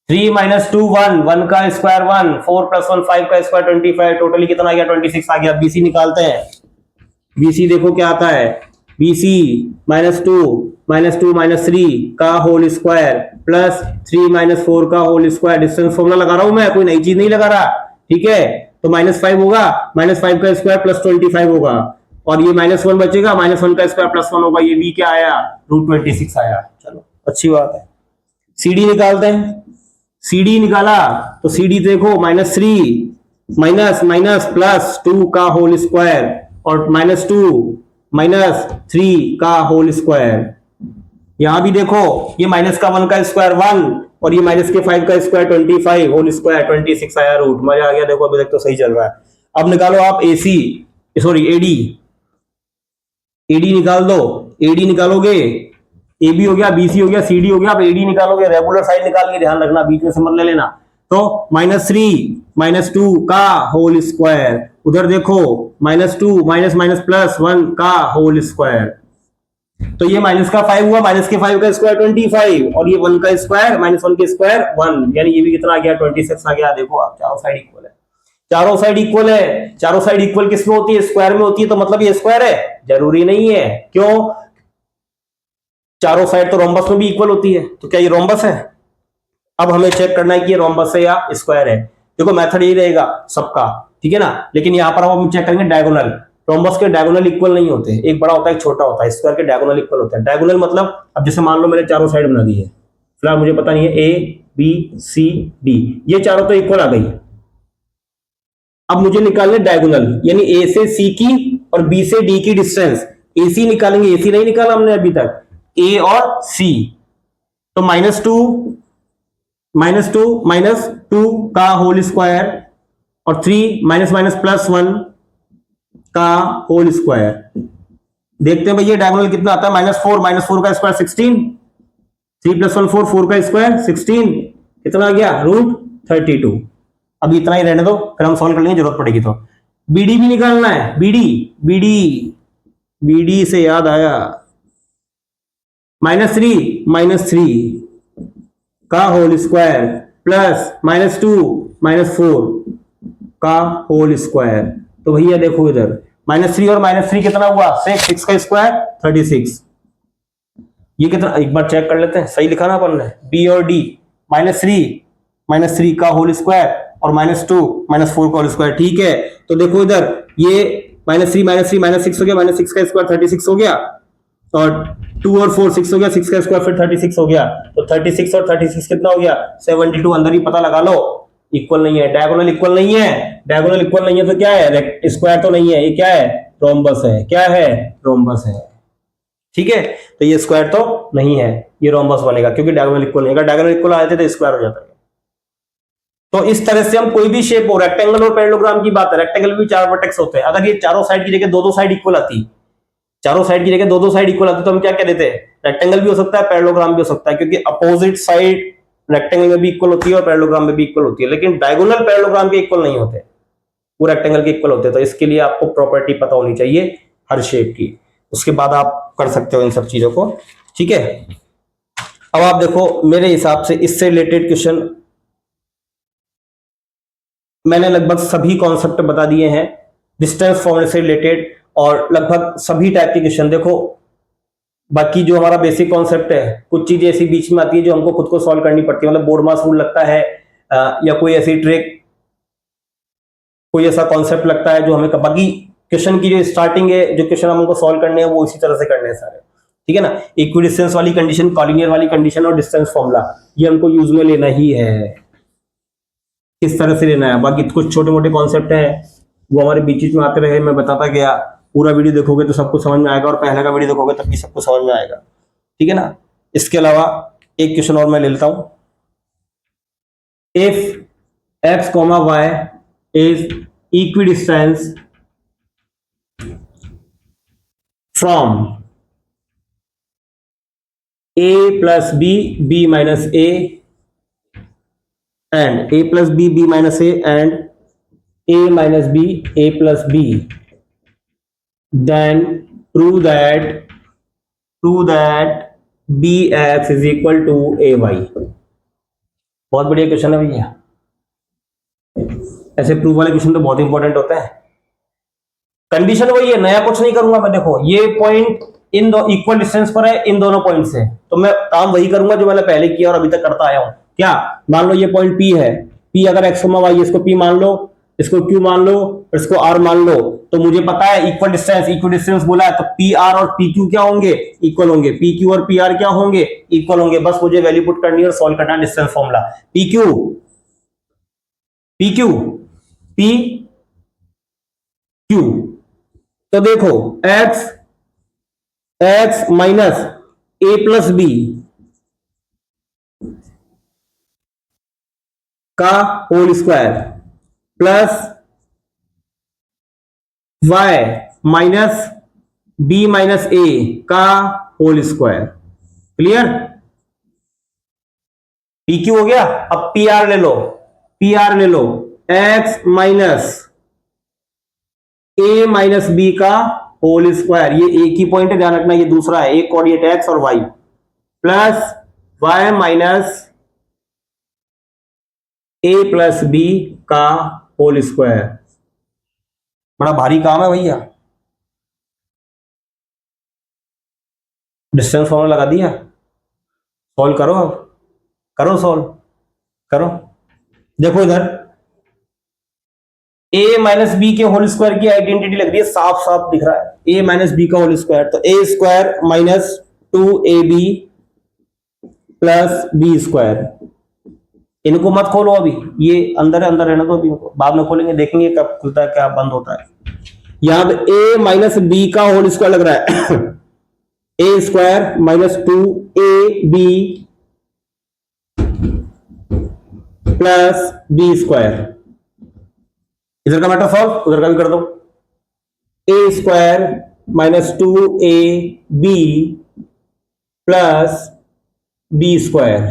3 - 2 1, 1 का स्क्वायर 1, 4 + 1 5 का स्क्वायर 25, टोटली कितना आ गया? 26 आ गया। BC निकालते हैं। BC देखो क्या आता है? BC -2 -2 -3 का होल स्क्वायर प्लस 3 -4 का होल स्क्वायर। डिस्टेंस फॉर्मूला लगा रहा हूं मैं, कोई नई चीज नहीं लगा रहा, ठीक है। तो -5 होगा, -5 का स्क्वायर प्लस 25 होगा, और ये -1 बचेगा, -1 का स्क्वायर प्लस 1 होगा, ये भी क्या आया, √26 आया। चलो अच्छी बात है। CD निकालते हैं। CD निकाला तो CD देखो, -3 माइनस माइनस प्लस 2 का होल स्क्वायर और -2 -3 का होल स्क्वायर। यहां भी देखो, ये माइनस का 1 का स्क्वायर 1 और ये माइनस के 5 का स्क्वायर 25 होल स्क्वायर 26 आया रूट। मजा आ गया, देखो अभी तक तो सही चल रहा है। अब निकालो आप AC, सॉरी AD। AD निकाल दो। AD निकालोगे, AB हो गया, BC हो गया, CD हो गया। अब AD निकालोगे, रेगुलर साइड निकाल के ध्यान रखना, बीच में से मत ले लेना। तो -3 -2 का होल स्क्वायर, उधर देखो -2 माइनस माइनस प्लस 1 का होल स्क्वायर। तो ये माइनस का 5 हुआ, माइनस के 5 का स्क्वायर 25 और ये 1 का स्क्वायर -1 के स्क्वायर 1, यानी ये भी कितना आ गया, 26 आ गया। देखो आप, चारों साइड इक्वल है, चारों साइड इक्वल है। चारों साइड इक्वल किस में होती है, स्क्वायर में होती है। तो मतलब ये स्क्वायर है, जरूरी नहीं है। क्यों, चारों साइड तो रोम्बस में भी इक्वल होती है, तो क्या ये रोम्बस है। अब हमें चेक करना है कि ये रोम्बस है या स्क्वायर है। देखो मेथड यही रहेगा सबका, ठीक है ना। लेकिन यहां पर हम चेक करेंगे डायगोनल। रोम्बस के डायगोनल इक्वल नहीं होते, एक बड़ा होता है एक छोटा होता है। स्क्वायर के डायगोनल इक्वल होते हैं। डायगोनल मतलब, अब जैसे मान लो मैंने चारों साइड बना दी है, फिलहाल मुझे पता नहीं है ABCD, ये चारों तो इक्वल आ गई। अब मुझे निकालने डायगोनल, यानी A से C की और B से D की डिस्टेंस। AC निकालेंगे, AC नहीं निकाला हमने अभी तक, A और C। तो -2 का होल स्क्वायर और 3 माइनस माइनस प्लस 1 का होल स्क्वायर। देखते हैं भैया डायगोनल कितना आता है। -4 का स्क्वायर 16, 3 + 1 4 का स्क्वायर 16, कितना आ गया, √32। अभी इतना ही रहने दो, फिर हम सॉल्व कर लेंगे, जरूरत पड़ेगी तो। BD भी निकालना है, BD से याद आया, -3 का होल स्क्वायर प्लस -2 -4 का होल स्क्वायर। तो भैया देखो इधर, -3 और -3 कितना हुआ, 6 का स्क्वायर 36। ये कितना, एक बार चेक कर लेते हैं, सही लिखा ना अपन ने, B और D। -3 का होल स्क्वायर और -2 -4 का होल स्क्वायर, ठीक है। तो देखो इधर, ये -3 -6 हो गया, -6 का स्क्वायर 36 हो गया, और 2 और 4 6 हो गया, 6 का स्क्वायर फिर 36 हो गया। तो 36 और 36 कितना हो गया, 72। अंदर ही पता लगा लो, इक्वल नहीं है, डायगोनल इक्वल नहीं है। डायगोनल इक्वल नहीं है तो क्या है, स्क्वायर तो नहीं है, ये क्या है, रोम्बस है। क्या है, रोम्बस है, ठीक है। तो ये स्क्वायर तो नहीं है, ये रोम्बस बनेगा, क्योंकि डायगोनल इक्वल नहीं है। अगर डायगोनल इक्वल आ जाते तो स्क्वायर हो जाता है। तो इस तरह से हम कोई भी शेप हो, रेक्टेंगल और पैरेललोग्राम की बात है, रेक्टेंगल भी 4 वर्टेक्स होते हैं। अगर ये चारों साइड की जगह दो साइड इक्वल आती, चारों साइड की जगह दो साइड इक्वल आती, तो हम क्या कह देते हैं, रेक्टेंगल भी हो सकता है, पैरेललोग्राम भी हो सकता है, क्योंकि अपोजिट साइड रेक्टेंगल में भी इक्वल होती है और पैरेललोग्राम में भी इक्वल होती है। लेकिन डायगोनल पैरेललोग्राम के इक्वल नहीं होते, वो रेक्टेंगल के इक्वल होते हैं। तो इसके लिए आपको प्रॉपर्टी पता होनी चाहिए हर शेप की, उसके बाद आप कर सकते हो इन सब चीजों को, ठीक है। अब आप देखो, मेरे हिसाब से इससे रिलेटेड क्वेश्चन मैंने लगभग सभी कॉन्सेप्ट बता दिए हैं, डिस्टेंस फॉर्मूले से रिलेटेड, और लगभग सभी टाइप के क्वेश्चन। देखो बाकी जो हमारा बेसिक कॉन्सेप्ट है, कुछ चीजें ऐसी बीच में आती है जो हमको खुद को सॉल्व करनी पड़ती है, मतलब बोर्ड मास रूल लगता है, या कोई ऐसी ट्रिक, कोई ऐसा कॉन्सेप्ट लगता है जो हमें, बाकी क्वेश्चन की जो स्टार्टिंग है, जो क्वेश्चन हमको सॉल्व करने हैं वो इसी तरह से करने हैं सारे, ठीक है ना। इक्विडिस्टेंस वाली कंडीशन, कॉलिनियर वाली कंडीशन और डिस्टेंस फॉर्मूला, ये हमको यूज में लेना ही है, किस तरह से लेना है। बाकी कुछ छोटे मोटे कॉन्सेप्ट हैं वो हमारे बीच में आते रहे, मैं बताता गया। पूरा वीडियो देखोगे तो सब कुछ समझ में आएगा, और पहले का वीडियो देखोगे तब भी सब कुछ समझ में आएगा, ठीक है ना। इसके अलावा एक क्वेश्चन और मैं ले लेता हूं। If x, y is equidistance from a + b, b - a, and a + b, b - a, and a - b, a + b, then prove that bx is equal to ay। बहुत बढ़िया क्वेश्चन है भैया, ऐसे प्रूव वाले क्वेश्चन तो बहुत इंपॉर्टेंट होते हैं। कंडीशन वही है, नया कुछ नहीं करूंगा मैं। देखो ये पॉइंट इन दो इक्वल डिस्टेंस पर है इन दोनों पॉइंट से, तो मैं काम वही करूंगा जो मैंने पहले किया और अभी तक करता आया हूं। क्या, मान लो ये पॉइंट P है, P अगर x, y, इसको P मान लो, इसको Q मान लो, इसको R मान लो, तो मुझे पता है इक्वल डिस्टेंस बोला है, तो PR और PQ क्या होंगे, इक्वल होंगे। PQ और PR क्या होंगे, इक्वल होंगे। बस मुझे वैल्यू पुट करनी है और सॉल्व करना है distance formula. PQ PQ PQ, तो देखो x minus a plus B का whole square plus y minus b minus a का होल स्क्वायर। क्लियर? PQ हो गया। अब PR ले लो, PR ले लो, x minus a minus B का होल स्क्वायर। ये एक ही पॉइंट है, ध्यान रखना, ये दूसरा है, एक कोऑर्डिनेट x और y, plus y minus a plus B का होल स्क्वायर। बड़ा भारी काम है भैया। डिस्टेंस फॉर्मूला लगा दिया, सॉल्व करो, अब करो, सॉल्व करो। देखो इधर a माइनस बी के होल स्क्वायर की आइडेंटिटी लग रही है, साफ साफ दिख रहा है, a माइनस बी का होल स्क्वायर, तो a square minus 2ab plus B square. इनको मत खोलो अभी, ये अंदर अंदर रहने दो, अभी बाद में खोलेंगे, देखेंगे कब खुलता है क्या बंद होता है। यहां पे a माइनस बी का होल स्क्वायर लग रहा है a square minus 2ab plus B square. इधर का मैटर सॉल्व, उधर का भी कर दो। a square minus 2ab plus B square,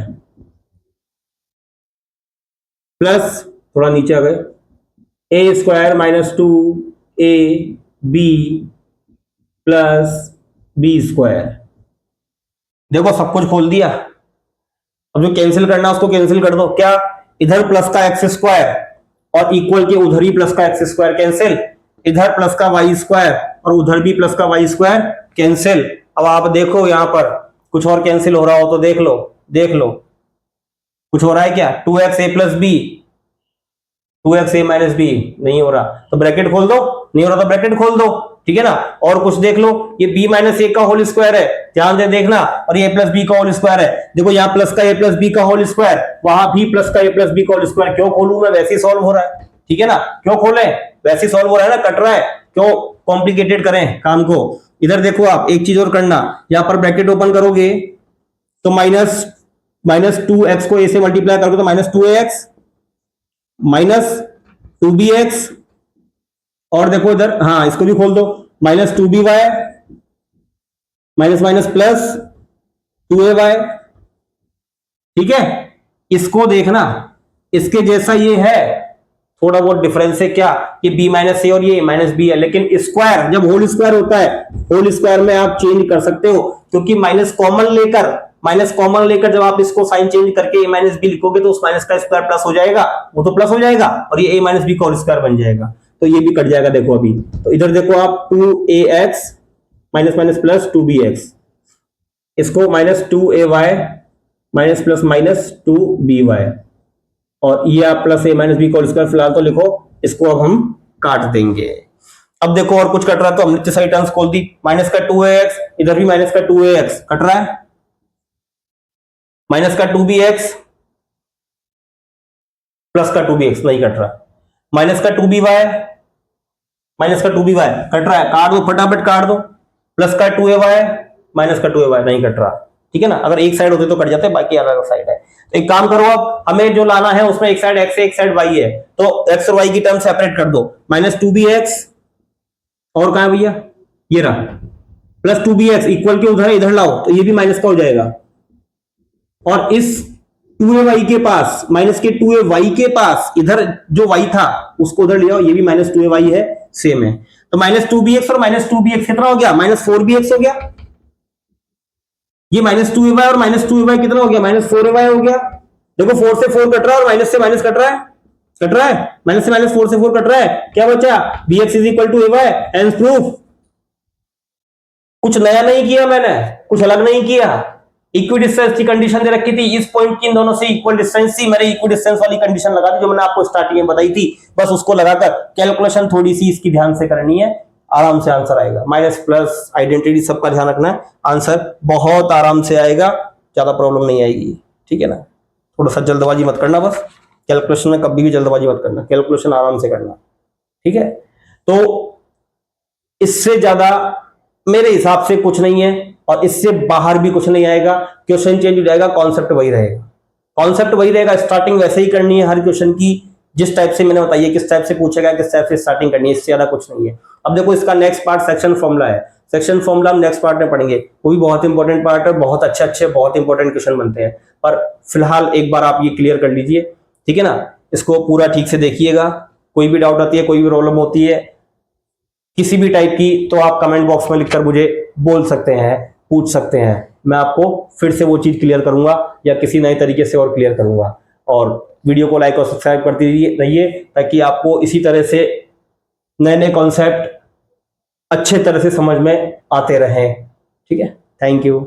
plus थोड़ा नीचे आ गए, a square minus 2ab plus B square. देखो सब कुछ खोल दिया, अब जो कैंसिल करना है उसको कैंसिल कर दो। क्या, इधर प्लस का एक्स स्क्वायर और इक्वल के उधर ही प्लस का एक्स स्क्वायर कैंसिल, इधर प्लस का वाई स्क्वायर और उधर भी प्लस का वाई स्क्वायर कैंसिल। अब आप देखो यहां पर कुछ और कैंसिल हो रहा हो तो देख लो, देख लो कुछ हो रहा है क्या। 2x a प्लस बी, 2x a माइनस बी, नहीं हो रहा तो ब्रैकेट खोल दो, नहीं हो रहा तो ब्रैकेट खोल दो, ठीक है ना। और कुछ देख लो, ये b माइनस ए का होल स्क्वायर है, ध्यान से देखना, और ये a प्लस बी का होल स्क्वायर है। देखो यहाँ प्लस का a प्लस बी का होल स्क्वायर, वहां भी प्लस का a प्लस बी का होल स्क्वायर। क्यों खोलूं मैं, वैसे ही सॉल्व हो रहा है, ठीक है ना। क्यों खोले, वैसे ही सॉल्व हो रहा है ना, कट रहा है, क्यों कॉम्प्लिकेटेड करें काम को। इधर देखो आप एक चीज और करना, यहां पर ब्रैकेट ओपन करोगे तो माइनस 2x को a से मल्टीप्लाई करोगे तो माइनस 2ax माइनस 2bx, और देखो इधर, हाँ इसको भी खोल दो, minus 2by minus minus plus 2ay, ठीक है। इसको देखना, इसके जैसा ये है, थोड़ा बहुत डिफरेंस है क्या, ये b माइनस ए और ये माइनस बी है, लेकिन स्क्वायर जब होल स्क्वायर होता है, होल स्क्वायर में आप चेंज कर सकते हो, क्योंकि माइनस कॉमन लेकर जब आप इसको साइन चेंज करके a माइनस बी लिखोगे तो उस माइनस का स्क्वायर प्लस हो जाएगा, वो तो प्लस हो जाएगा, और ये a माइनस बी का होल स्क्वायर बन जाएगा, तो ये भी कट जाएगा। देखो अभी तो इधर देखो आप 2ax minus minus plus 2bx, इसको minus 2ay minus plus minus 2by, और ये आप प्लस a माइनस बी का होल स्क्वायर फिलहाल तो लिखो, इसको अब हम काट देंगे। अब देखो और कुछ कट रहा है तो हमने सारी टर्म्स खोल दी, माइनस का 2ax, इधर भी माइनस का 2ax कट रहा है, माइनस का 2bx प्लस का 2bx नहीं कट रहा, माइनस का 2by माइनस का 2by कट रहा है, काट दो फटाफट काट दो, प्लस का 2ay माइनस का 2ay नहीं कट रहा, ठीक है ना। अगर एक साइड होते तो कट जाते, बाकी अलग साइड है। तो एक काम करो, अब हमें जो लाना है उसमें एक साइड x है एक साइड y है, तो x और y की टर्म सेपरेट कर दो, माइनस 2bx और कहां है भैया, ये रहा, प्लस 2bx इक्वल के उधर इधर लाओ तो ये भी माइनस का हो जाएगा, और इस 2ay के पास माइनस के 2ay के पास इधर जो y था उसको उधर ले आओ, ये भी माइनस 2ay है, सेम है, तो माइनस 2bx और माइनस 2bx कितना हो गया, माइनस 4bx हो गया। ये माइनस 2ay और माइनस 2ay कितना हो गया, माइनस 4ay हो गया। देखो 4 से 4 कट रहा है और माइनस से माइनस कट रहा है, कट रहा है, माइनस से माइनस 4 से 4 कट रहा है, क्या बचा, bx is equal to ay, hence proof. कुछ नया नहीं किया मैंने, कुछ अलग नहीं किया। इक्वी डिस्टेंस की कंडीशन दे रखी थी, इस पॉइंट की इन दोनों से इक्वल डिस्टेंस थी, मैंने इक्वी डिस्टेंस वाली कंडीशन लगा दी जो मैंने आपको स्टार्टिंग में बताई थी, बस उसको लगाकर कैलकुलेशन थोड़ी सी इसकी ध्यान से करनी है, आराम से आंसर आएगा। माइनस प्लस आइडेंटिटी सबका ध्यान रखना है, आंसर बहुत आराम से आएगा, ज्यादा प्रॉब्लम नहीं आएगी, ठीक है ना। थोड़ा सा जल्दबाजी मत करना, बस कैलकुलेशन में कभी भी जल्दबाजी मत करना, कैलकुलेशन आराम से करना, ठीक है। तो इससे ज्यादा मेरे हिसाब से कुछ नहीं है और इससे बाहर भी कुछ नहीं आएगा। क्वेश्चन चेंज हो जाएगा, कॉन्सेप्ट वही रहेगा, कॉन्सेप्ट वही रहेगा। स्टार्टिंग वैसे ही करनी है हर क्वेश्चन की, जिस टाइप से मैंने बताइए, किस टाइप से पूछेगा, किस टाइप से स्टार्टिंग करनी है, इससे ज्यादा कुछ नहीं है। अब देखो इसका नेक्स्ट पार्ट सेक्शन फॉर्मूला है, सेक्शन फॉर्मूला हम नेक्स्ट पार्ट में पढ़ेंगे, वो भी बहुत इंपॉर्टेंट पार्ट है, बहुत अच्छे बहुत इंपॉर्टेंट क्वेश्चन बनते हैं। पर फिलहाल एक बार आप ये क्लियर कर लीजिए, ठीक है ना। इसको पूरा ठीक से देखिएगा, कोई भी डाउट आती है, कोई भी प्रॉब्लम होती है किसी भी टाइप की, तो आप कमेंट बॉक्स में लिखकर मुझे बोल सकते हैं, पूछ सकते हैं, मैं आपको फिर से वो चीज क्लियर करूंगा या किसी नए तरीके से और क्लियर करूंगा। और वीडियो को लाइक और सब्सक्राइब करते रहिए ताकि आपको इसी तरह से नए नए कॉन्सेप्ट अच्छे तरह से समझ में आते रहें, ठीक है। Thank you.